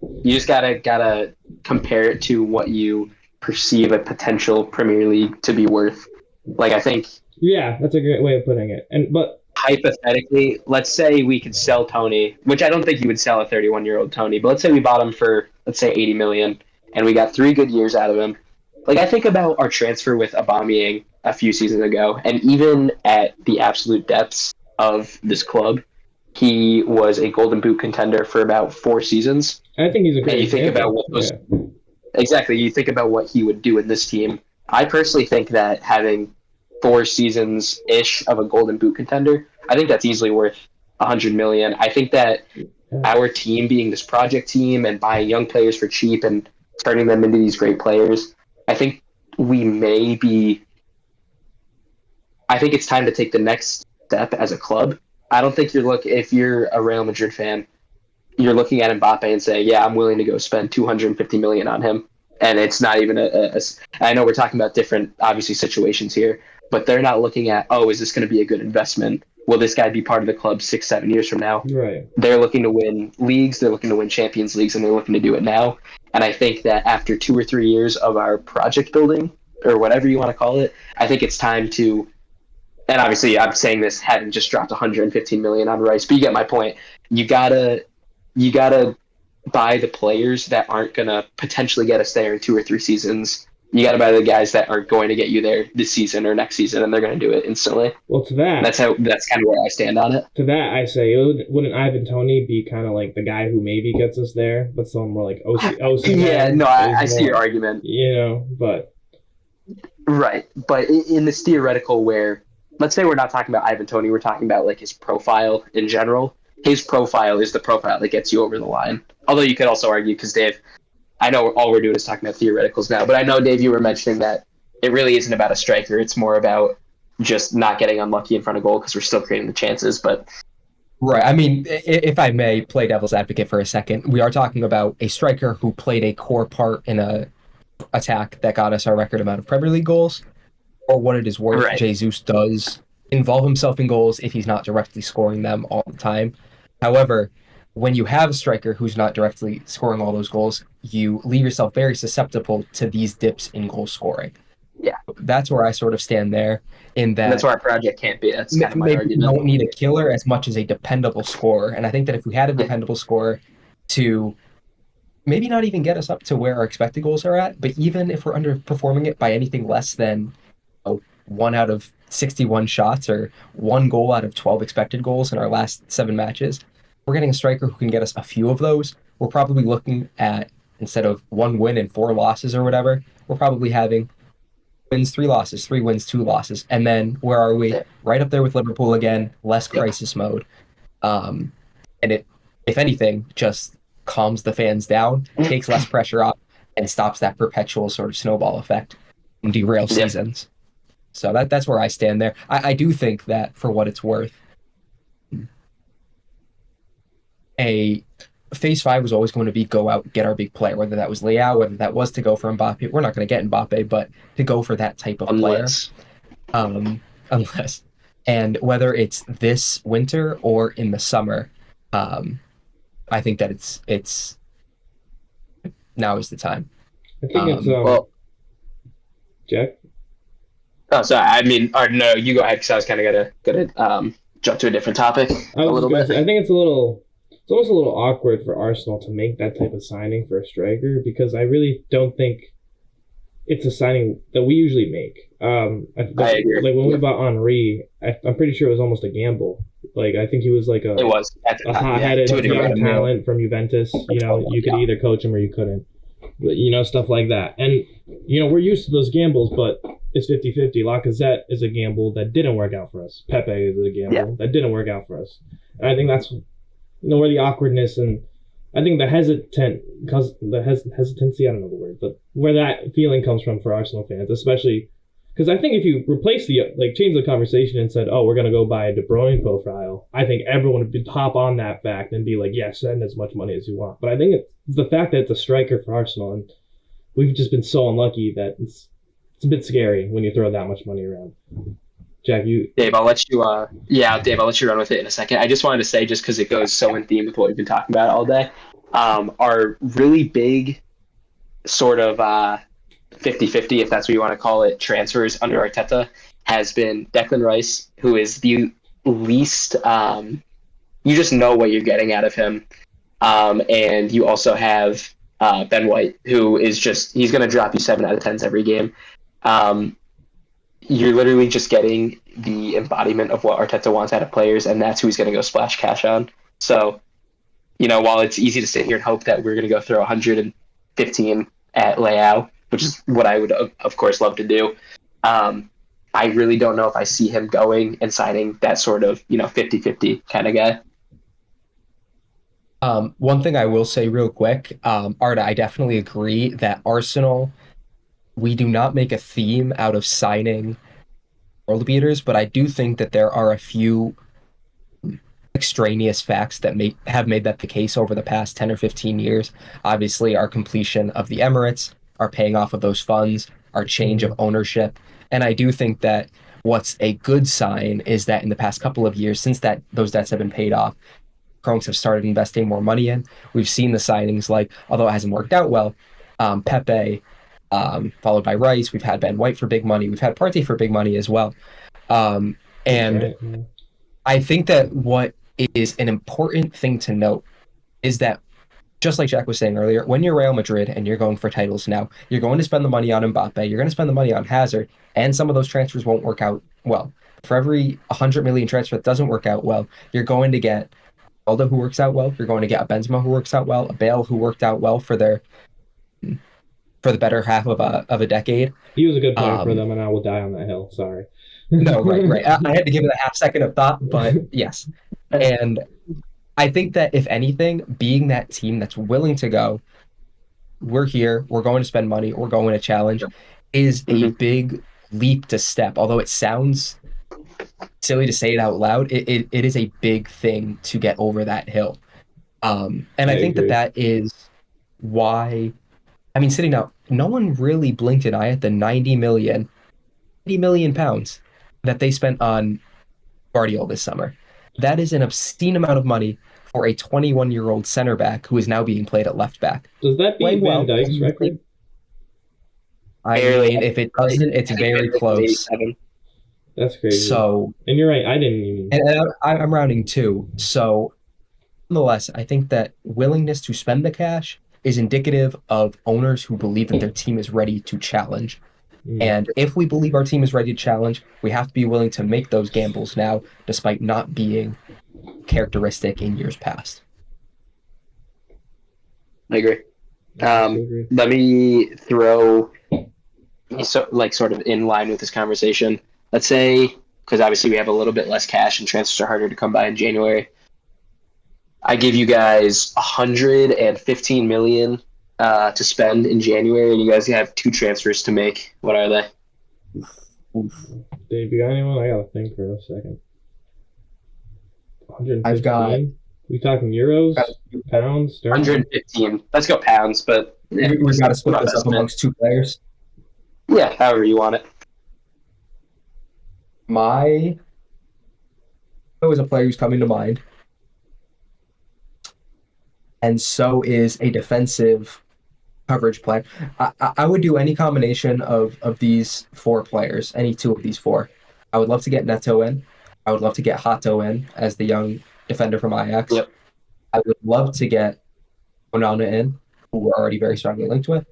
You just gotta compare it to what you perceive a potential Premier League to be worth. Like, I think. Yeah, that's a great way of putting it. But hypothetically, let's say we could sell Tony, which I don't think you would sell a 31-year-old Tony, but let's say we bought him for, let's say, 80 million, and we got 3 good years out of him. Like, I think about our transfer with Aubameyang a few seasons ago, and even at the absolute depths of this club, he was a Golden Boot contender for about 4 seasons. I think he's a great And you think about what those exactly. You think about what he would do in this team. I personally think that having 4 seasons ish of a Golden Boot contender, I think that's easily worth 100 million. I think that our team being this project team and buying young players for cheap and turning them into these great players, I think we may be. I think it's time to take the next step as a club. I don't think if you're a Real Madrid fan, you're looking at Mbappe and saying, yeah, I'm willing to go spend 250 million on him. And it's not even I know we're talking about different, obviously, situations here, but they're not looking at, is this going to be a good investment? Will this guy be part of the club 6-7 years from now? Right. They're looking to win leagues, they're looking to win Champions Leagues, and they're looking to do it now. And I think that after 2 or 3 years of our project building, or whatever you want to call it, I think it's time to, and obviously I'm saying this having just dropped 115 million on Rice, but you get my point. You gotta buy the players that aren't gonna potentially get us there in 2 or 3 seasons. You got to buy the guys that aren't going to get you there this season or next season, and they're going to do it instantly. Well, to that, that's kind of where I stand on it. To that, I say, wouldn't Ivan Toney be kind of like the guy who maybe gets us there, but someone more like OC Yeah, no, I see your argument. But right, but in this theoretical where, let's say we're not talking about Ivan Toney, we're talking about like his profile in general. His profile is the profile that gets you over the line. Although you could also argue, because Dave, I know all we're doing is talking about theoreticals now, but I know, Dave, you were mentioning that it really isn't about a striker. It's more about just not getting unlucky in front of goal because we're still creating the chances. But right. I mean, if I may play devil's advocate for a second, we are talking about a striker who played a core part in a attack that got us our record amount of Premier League goals. Or what it is worth, right. Jesus does involve himself in goals if he's not directly scoring them all the time. However, when you have a striker who's not directly scoring all those goals, you leave yourself very susceptible to these dips in goal scoring. Yeah. That's where I sort of stand there in that. That's where our project can't be. That's kind of my argument. We don't need a killer as much as a dependable scorer. And I think that if we had a dependable scorer to maybe not even get us up to where our expected goals are at, but even if we're underperforming it by anything less than 1 out of 61 shots or 1 goal out of 12 expected goals in our last 7 matches, we're getting a striker who can get us a few of those. We're probably looking at, instead of 1 win and 4 losses or whatever, we're probably having wins, 3 losses, 3 wins, 2 losses. And then where are we? Right up there with Liverpool again, less crisis mode. And it, if anything, just calms the fans down, takes less pressure off, and stops that perpetual sort of snowball effect and derail seasons. So that's where I stand there. I do think that, for what it's worth, a phase 5 was always going to be go out, get our big player, whether that was Leao, whether that was to go for Mbappe. We're not going to get Mbappe, but to go for that type of player. Unless. And whether it's this winter or in the summer, I think that it's now is the time. I think it's Jack? Oh, sorry. I mean, or no, you go ahead, because I was kind of gonna jump to a different topic a little bit. I think it's almost a little awkward for Arsenal to make that type of signing for a striker, because I really don't think it's a signing that we usually make. I agree. Like when we bought Henry, I'm pretty sure it was almost a gamble. Like I think he was like a hot-headed young talent from Juventus. You could either coach him or you couldn't. But, stuff like that. And we're used to those gambles, but is 50-50. Lacazette is a gamble that didn't work out for us. Pepe is a Yeah. gamble that didn't work out for us. And I think that's where the awkwardness and I think the hesitancy, I don't know the word, but where that feeling comes from for Arsenal fans, especially because I think if you replace change the conversation and said, oh, we're going to go buy a De Bruyne profile, I think everyone would hop on that fact and be like, yeah, send as much money as you want. But I think it's the fact that it's a striker for Arsenal, and we've just been so unlucky that it's a bit scary when you throw that much money around. Jack, Dave, I'll let you. Dave, I'll let you run with it in a second. I just wanted to say, just because it goes so in theme with what we've been talking about all day, our really big sort of 50-50, if that's what you want to call it, transfers under Arteta has been Declan Rice, who is the least. You just know what you're getting out of him, and you also have Ben White, who is he's going to drop you 7 out of 10s every game. You're literally just getting the embodiment of what Arteta wants out of players, and that's who he's going to go splash cash on. So, while it's easy to sit here and hope that we're going to go throw 115 at Leao, which is what I would, of course, love to do, I really don't know if I see him going and signing that sort of, 50-50 kind of guy. One thing I will say real quick, Arda, I definitely agree that Arsenal, we do not make a theme out of signing world beaters, but I do think that there are a few extraneous facts that have made that the case over the past 10 or 15 years. Obviously, our completion of the Emirates, our paying off of those funds, our change of ownership. And I do think that what's a good sign is that in the past couple of years, since those debts have been paid off, Cronks have started investing more money in. We've seen the signings like, although it hasn't worked out well, Pepe, followed by Rice. We've had Ben White for big money. We've had Partey for big money as well. And I think that what is an important thing to note is that, just like Jack was saying earlier, when you're Real Madrid and you're going for titles now, you're going to spend the money on Mbappe, you're going to spend the money on Hazard, and some of those transfers won't work out well. For every 100 million transfer that doesn't work out well, you're going to get Aldo who works out well, you're going to get a Benzema who works out well, a Bale who worked out well for the better half of a decade. He was a good player for them, and I will die on that hill. Sorry. No, right. I had to give it a half second of thought, but yes. And I think that if anything, being that team that's willing to go, we're here, we're going to spend money, we're going to challenge, is a big leap to step. Although it sounds silly to say it out loud, it is a big thing to get over that hill. And I think that is why, I mean, sitting down, no one really blinked an eye at the 90 million pounds that they spent on Guardiola this summer. That is an obscene amount of money for a 21-year-old center back who is now being played at left back. Does that beat Van Dijk's record? I mean, if it doesn't, it's very close. That's crazy. So, and you're right, I didn't even. And I'm rounding 2. So, nonetheless, I think that willingness to spend the cash is indicative of owners who believe that their team is ready to challenge. And if we believe our team is ready to challenge, we have to be willing to make those gambles now, despite not being characteristic in years past. I agree. Let me throw, sort of in line with this conversation. Let's say, because obviously we have a little bit less cash and transfers are harder to come by in January. I give you guys 115 million to spend in January, and you guys have 2 transfers to make. What are they? Dave, you got anyone? I gotta think for a second. 115? I've got. We talking euros, pounds, sterling? 115. Let's go pounds, but we've got to split this up amongst 2 players. Yeah, however you want it. There was a player who's coming to mind, and so is a defensive coverage player. I would do any combination of these 4 players, any 2 of these 4. I would love to get Neto in. I would love to get Hato in as the young defender from Ajax. Yep. I would love to get Onana in, who we're already very strongly linked with.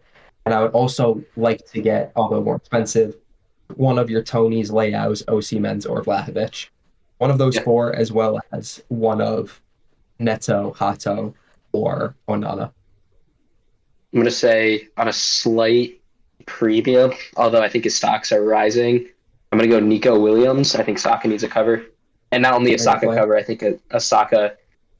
And I would also like to get, although more expensive, one of your Tonys, Leaos, Osimhen's, or Vlahovic. One of those 4, as well as one of Neto, Hato, or Onana. I'm going to say on a slight premium, although I think his stocks are rising. I'm going to go Nico Williams. I think Saka needs a cover. And not only a Very good Saka play. cover, I think a Saka,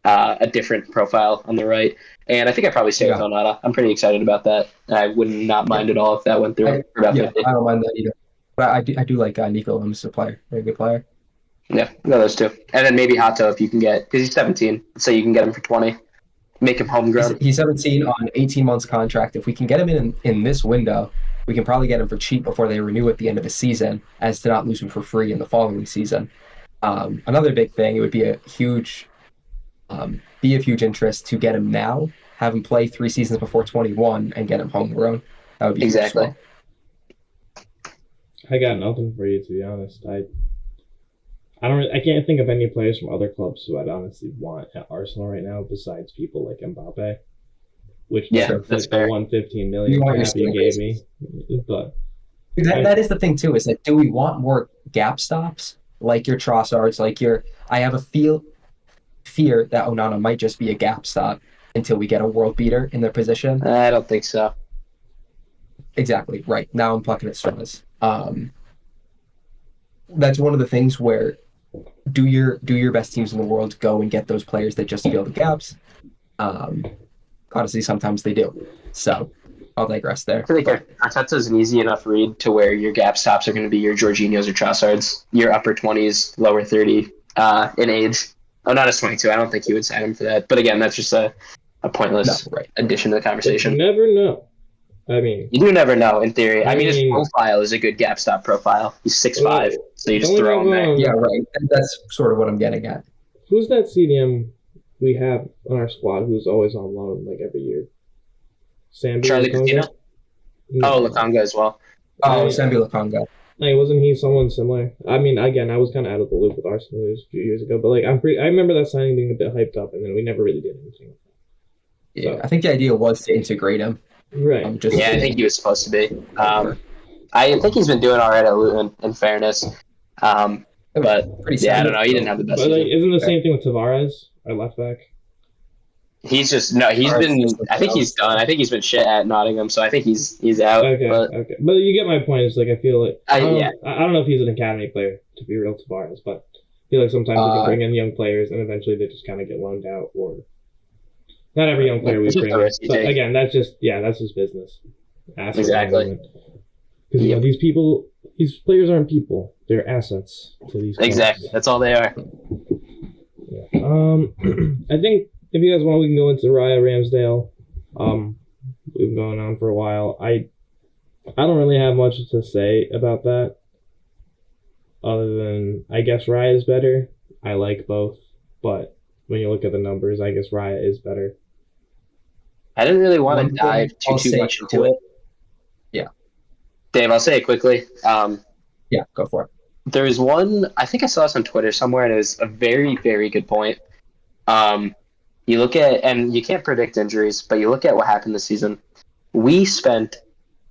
a different profile on the right. And I think I'd probably stay with Yeah. Onana. I'm pretty excited about that. I would not mind at all if that went through for about 50. I don't mind that either. But I do like Nico Williams as a player. Very good player. Yeah, no, those two. And then maybe Hato if you can get, because he's 17. Let's say you can get him for 20. Make him homegrown. He's 17 on 18 months contract. If we can get him in this window, we can probably get him for cheap before they renew at the end of the season, as to not lose him for free in the following season. Another big thing, it would be a huge interest to get him now, have him play 3 seasons before 21, and get him homegrown. That would be Exactly. huge. I got nothing for you, to be honest. I can't think of any players from other clubs who I'd honestly want at Arsenal right now besides people like Mbappe, which doesn't that's fit fair. the 115 million cap you gave me. But That is the thing too. Is like, do we want more gap stops like your Trossards, like your? I have a fear that Onana might just be a gap stop until we get a world beater in their position. I don't think so. Exactly right. Now I'm plucking at straws. That's one of the things where do your best teams in the world go and get those players that just fill the gaps? Honestly, sometimes they do. So I'll digress there. I feel like Arteta's an easy enough read to where your gap stops are going to be your Jorginhos or Trossards, your upper 20s, lower 30 in age. Oh, not as 22. I don't think you would sign him for that. But again, that's just a pointless addition to the conversation. You never know. I mean, you do never know in theory. I mean, his profile is a good gap stop profile. He's 6'5", so you just throw him there. Yeah, right. That's sort of what I'm getting at. Who's that CDM we have on our squad who's always on loan like every year? Charlie Coutinho? Oh, Lokonga as well. Oh, Sambi Lokonga. Like, wasn't he someone similar? I mean, again, I was kind of out of the loop with Arsenal a few years ago, but like, I remember that signing being a bit hyped up, and then we never really did anything. Yeah, so. I think the idea was to integrate him. Right. I think he was supposed to be. I think he's been doing all right at Luton, in fairness. But I don't know. He didn't have the best. But like, isn't the same thing with Tavares, our left back? He's just he's been. I think he's done. I think he's been shit at Nottingham, so I think he's out. Okay. But you get my point. It's like I feel like I don't know if he's an academy player to be real, Tavares, but I feel like sometimes we can bring in young players and eventually they just kind of get loaned out, or not every young player we bring in. But again, that's just business. Exactly. Because these players aren't people; they're assets to these. Exactly. Players. That's all they are. Yeah. I think. If you guys want, we can go into Raya Ramsdale. We've been going on for a while. I don't really have much to say about that, other than I guess Raya is better. I like both, but when you look at the numbers, I guess Raya is better. I didn't really want to dive too much into it. Yeah, Dave, I'll say it quickly. Yeah, go for it. There is one. I think I saw this on Twitter somewhere, and it was a very, very good point. You look at, and you can't predict injuries, but you look at what happened this season. We spent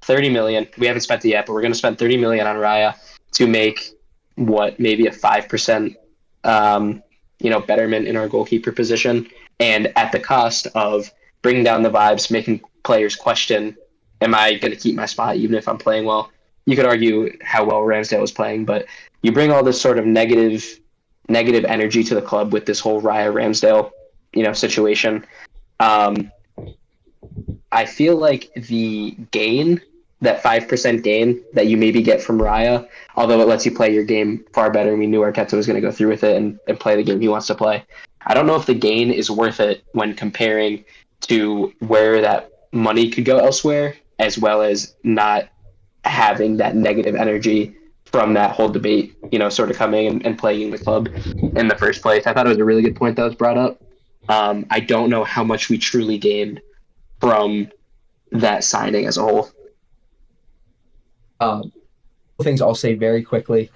$30 million. We haven't spent it yet, but we're going to spend $30 million on Raya to make maybe a 5%, betterment in our goalkeeper position, and at the cost of bringing down the vibes, making players question, am I going to keep my spot even if I'm playing well? You could argue how well Ramsdale was playing, but you bring all this sort of negative energy to the club with this whole Raya Ramsdale situation. I feel like the gain, that 5% gain that you maybe get from Raya, although it lets you play your game far better, and we knew Arteta was going to go through with it and play the game he wants to play. I don't know if the gain is worth it when comparing to where that money could go elsewhere, as well as not having that negative energy from that whole debate, sort of coming and playing the club in the first place. I thought it was a really good point that was brought up. I don't know how much we truly gained from that signing as a whole. Things I'll say very quickly,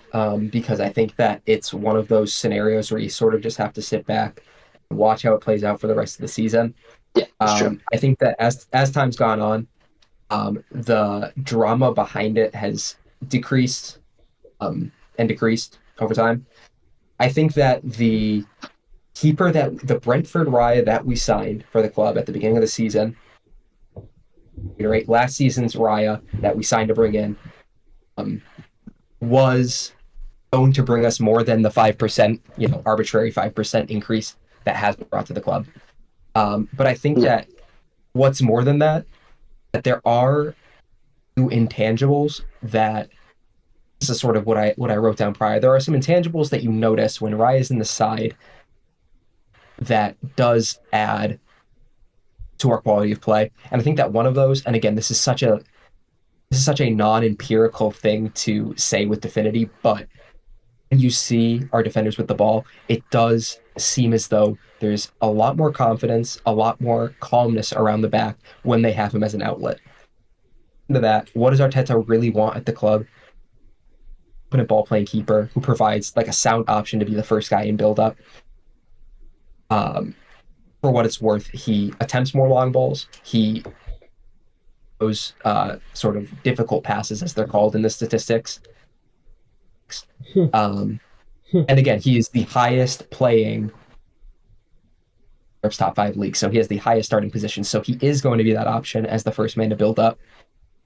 because I think that it's one of those scenarios where you sort of just have to sit back and watch how it plays out for the rest of the season. Yeah, that's true. I think that as time's gone on, the drama behind it has decreased and decreased over time. I think that the Brentford Raya that we signed for the club at the beginning of the season reiterate, last season's Raya that we signed to bring in um, was going to bring us more than the 5%, arbitrary 5% increase that has been brought to the club. But I think Yeah. that what's more than that, that there are new intangibles that this is sort of what I wrote down prior. There are some intangibles that you notice when Raya is in the side that does add to our quality of play. And I think that one of those, and again, this is such a non-empirical thing to say with definity, but when you see our defenders with the ball, it does seem as though there's a lot more confidence, a lot more calmness around the back when they have him as an outlet. Into that, what does Arteta really want at the club? Put a ball playing keeper who provides like a sound option to be the first guy in build up. For what it's worth, he attempts more long balls. He those sort of difficult passes, as they're called in the statistics. And again, he is the highest playing Europe's top 5 leagues, so he has the highest starting position. So he is going to be that option as the first man to build up.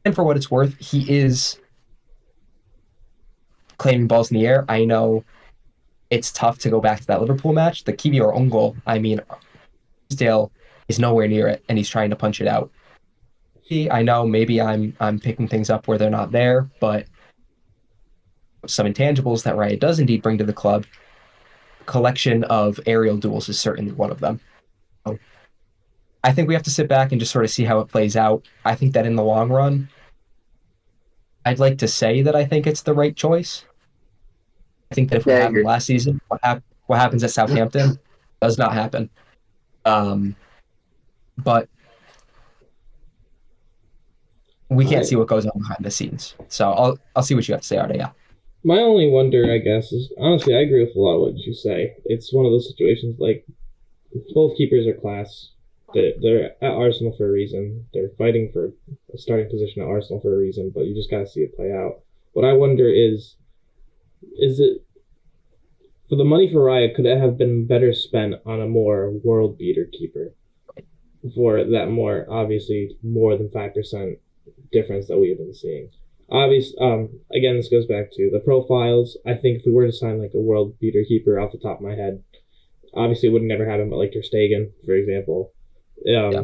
And for what it's worth, he is claiming balls in the air. I know it's tough to go back to that Liverpool match. The Kiwi or own goal, I mean, Dale is nowhere near it, and he's trying to punch it out. I know maybe I'm picking things up where they're not there, but some intangibles that Raya does indeed bring to the club. Collection of aerial duels is certainly one of them. So I think we have to sit back and just sort of see how it plays out. I think that in the long run, I'd like to say that I think it's the right choice. I think that if we had him last season, what happens at Southampton does not happen. But we can't see what goes on behind the scenes. So I'll see what you have to say, Arda. Yeah. My only wonder, I guess, is honestly, I agree with a lot of what you say. It's one of those situations like both keepers are class. They're at Arsenal for a reason. They're fighting for a starting position at Arsenal for a reason, but you just got to see it play out. What I wonder is it, for the money for Raya, could it have been better spent on a more world beater keeper? For that more, obviously, more than 5% difference that we have been seeing. Again, this goes back to the profiles. I think if we were to sign like a world beater keeper off the top of my head, obviously it would never happen, but like Ter Stegen, for example.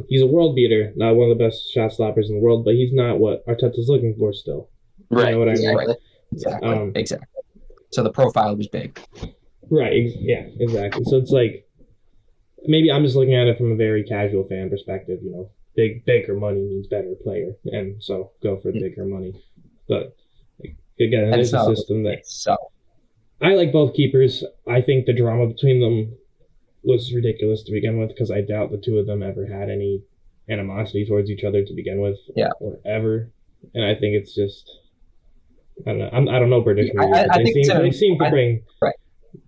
He's a world beater, not one of the best shot stoppers in the world, but he's not what Arteta's looking for still. Right. You know what I mean? Right. Exactly. So the profile was big. Right. Yeah, exactly. So it's like, maybe I'm just looking at it from a very casual fan perspective, bigger money means better player, and so go for bigger money. But again, it's a system that I like both keepers. I think the drama between them was ridiculous to begin with, because I doubt the two of them ever had any animosity towards each other to begin with, or ever. And I think it's just, I don't know. I don't know British media, but they seem to bring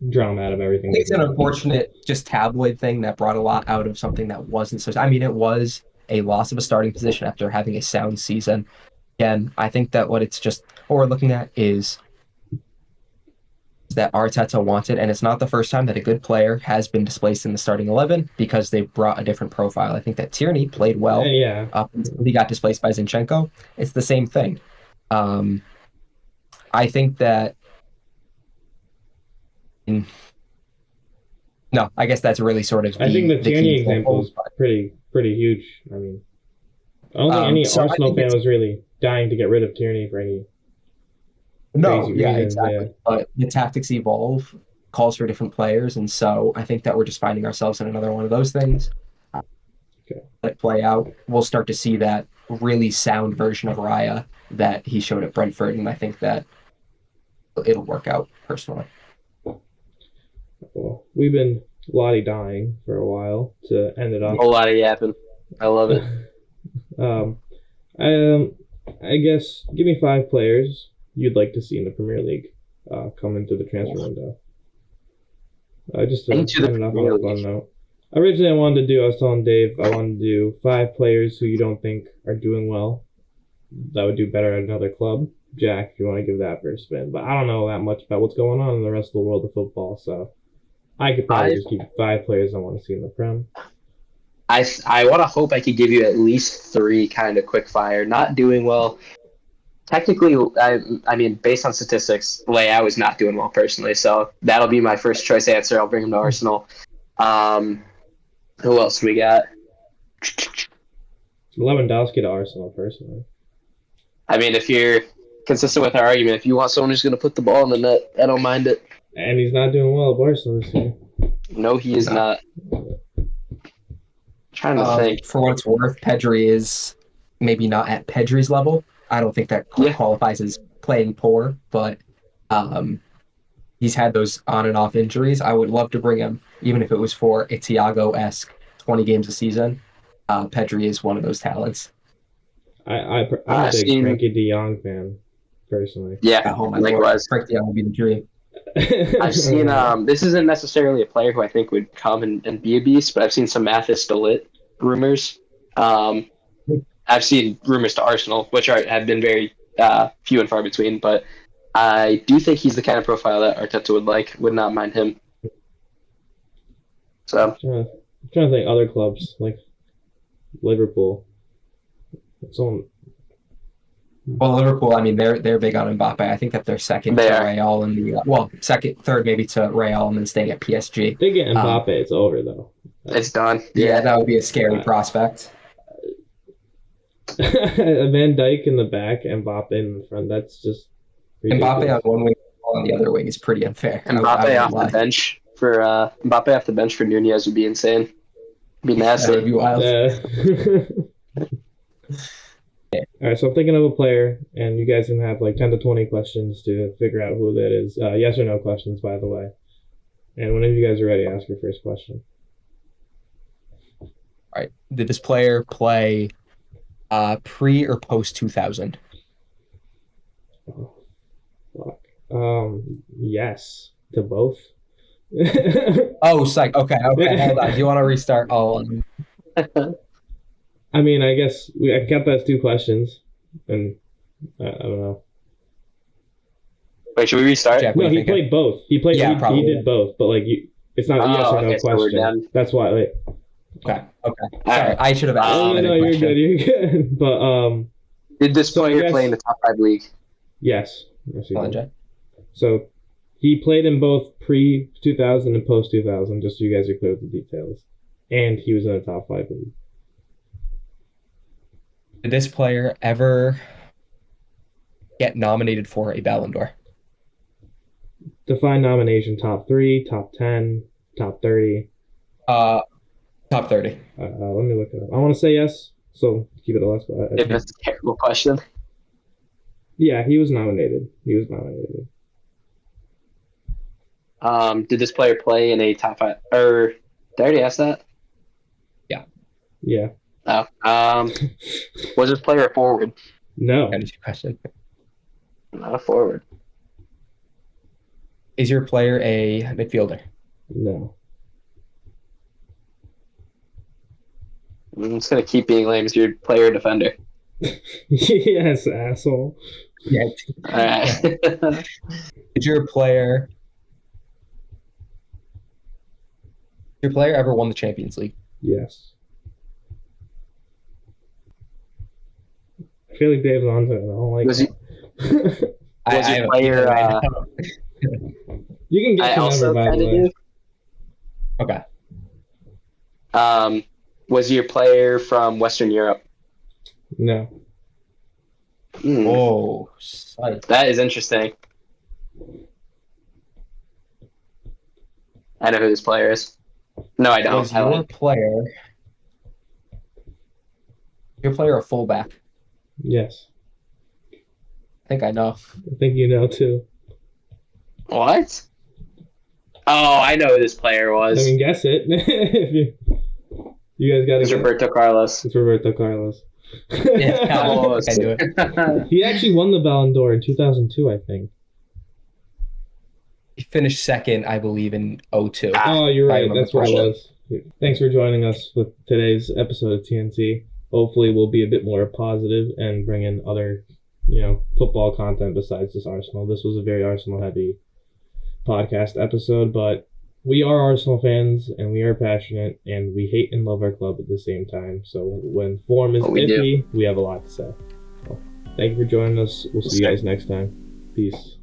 drama out of everything. I think it's an unfortunate, just tabloid thing that brought a lot out of something that wasn't so. I mean, it was a loss of a starting position after having a sound season. Again, I think that what we're looking at is that Arteta wanted, and it's not the first time that a good player has been displaced in the starting 11 because they brought a different profile. I think that Tierney played well up until he got displaced by Zinchenko. It's the same thing. I think that no, I guess that's really sort of I think the Tierney example is pretty huge. I mean, I don't think any Arsenal fan was really dying to get rid of Tierney for any crazy reasons. Exactly. Yeah. But the tactics evolve, calls for different players, and so I think that we're just finding ourselves in another one of those things. Let it play out. We'll start to see that really sound version of Raya that he showed at Brentford, and I think that it'll work out personally. Well, we've been Lottie dying for a while to end it off. A lot of yapping. I love it. I guess give me 5 players you'd like to see in the Premier League come into the transfer window. Just to end off on a fun note. Originally, I was telling Dave, I wanted to do 5 players who you don't think are doing well that would do better at another club. Jack, if you want to give that for a spin. But I don't know that much about what's going on in the rest of the world of football, so I could probably just keep 5 players I want to see in the Prem. I want to hope I could give you at least three kind of quick fire. Not doing well. Technically, I mean, based on statistics, Leao is not doing well personally, so that'll be my first choice answer. I'll bring him to Arsenal. Who else we got? Lewandowski to Arsenal, personally. I mean, if you're consistent with our argument, if you want someone who's going to put the ball in the net, I don't mind it. And he's not doing well at Barcelona this year. No, he is not. Trying to think. For what it's worth, Pedri is maybe not at Pedri's level. I don't think that qualifies as playing poor, but he's had those on and off injuries. I would love to bring him, even if it was for a Thiago-esque 20 games a season. Pedri is one of those talents. I'm a big Frankie de Jong fan, personally. Yeah, likewise. Frank de Jong would be the dream. I've seen this isn't necessarily a player who I think would come and be a beast, but I've seen some Mathis de Ligt rumors. I've seen rumors to Arsenal, which have been very few and far between, but I do think he's the kind of profile that Arteta would not mind him. So I'm trying to think other clubs like Liverpool. Well, Liverpool, I mean, they're big on Mbappe. I think that they're second to Real and third maybe to Real and then staying at PSG. If they get Mbappe, it's over though. It's done. Yeah, that would be a scary prospect. Van Dijk in the back, Mbappe in the front. That's just ridiculous. Mbappe on one wing, on the other wing is pretty unfair. Mbappe off the bench for Nunez would be insane. Be nasty. That would be wild. All right, so I'm thinking of a player, and you guys can have like 10 to 20 questions to figure out who that is. Yes or no questions, by the way. And whenever you guys are ready, ask your first question. All right. Did this player play pre or post 2000? Oh, fuck. Yes to both. Oh, psych. Okay. Hold on. Do you want to restart all of them? I mean, I guess I kept that as two questions, and I don't know. Wait, should we restart? Jack, no, he played both. He played. Yeah, he did both, but like, it's not a yes or no question. That's why. Like, okay. Sorry, I should have asked. No, you're good. You're good. But did this player play in the top 5 league? Yes. So he played in both pre 2000 and post 2000. Just so you guys are clear with the details, and he was in the top 5 league. Did this player ever get nominated for a Ballon d'Or? Define nomination: top 3, top 10, top 30. Top 30. Let me look it up. I want to say yes, so keep it a less. That's a terrible question. Yeah, he was nominated. Did this player play in a top 5? Or did I already ask that? Yeah. Oh. Was this player a forward? No. That is your question. Not a forward. Is your player a midfielder? No. I'm just gonna keep being lame. Is your player a defender? Yes, asshole. Yeah. All right. Did your player ever won the Champions League? Yes. I feel like Dave's onto it. I don't like it. Was your player... you can get the number, by the way. Okay. Was your player from Western Europe? No. Oh, that is interesting. I know who this player is. No, I don't. Was your player a fullback? Yes. I think I know. I think you know too. What? Oh, I know who this player was. I mean, guess it. If you guys got it. It's Roberto Carlos. It's Roberto Carlos. Yeah, I do it. He actually won the Ballon d'Or in 2002, I think. He finished second, I believe, in 2002. Oh, you're right. That's what it was. Thanks for joining us with today's episode of TNT. Hopefully, we'll be a bit more positive and bring in other, football content besides just Arsenal. This was a very Arsenal-heavy podcast episode, but we are Arsenal fans and we are passionate and we hate and love our club at the same time. So when form is What we do. iffy, we have a lot to say. Well, thank you for joining us. We'll see you guys next time. Peace.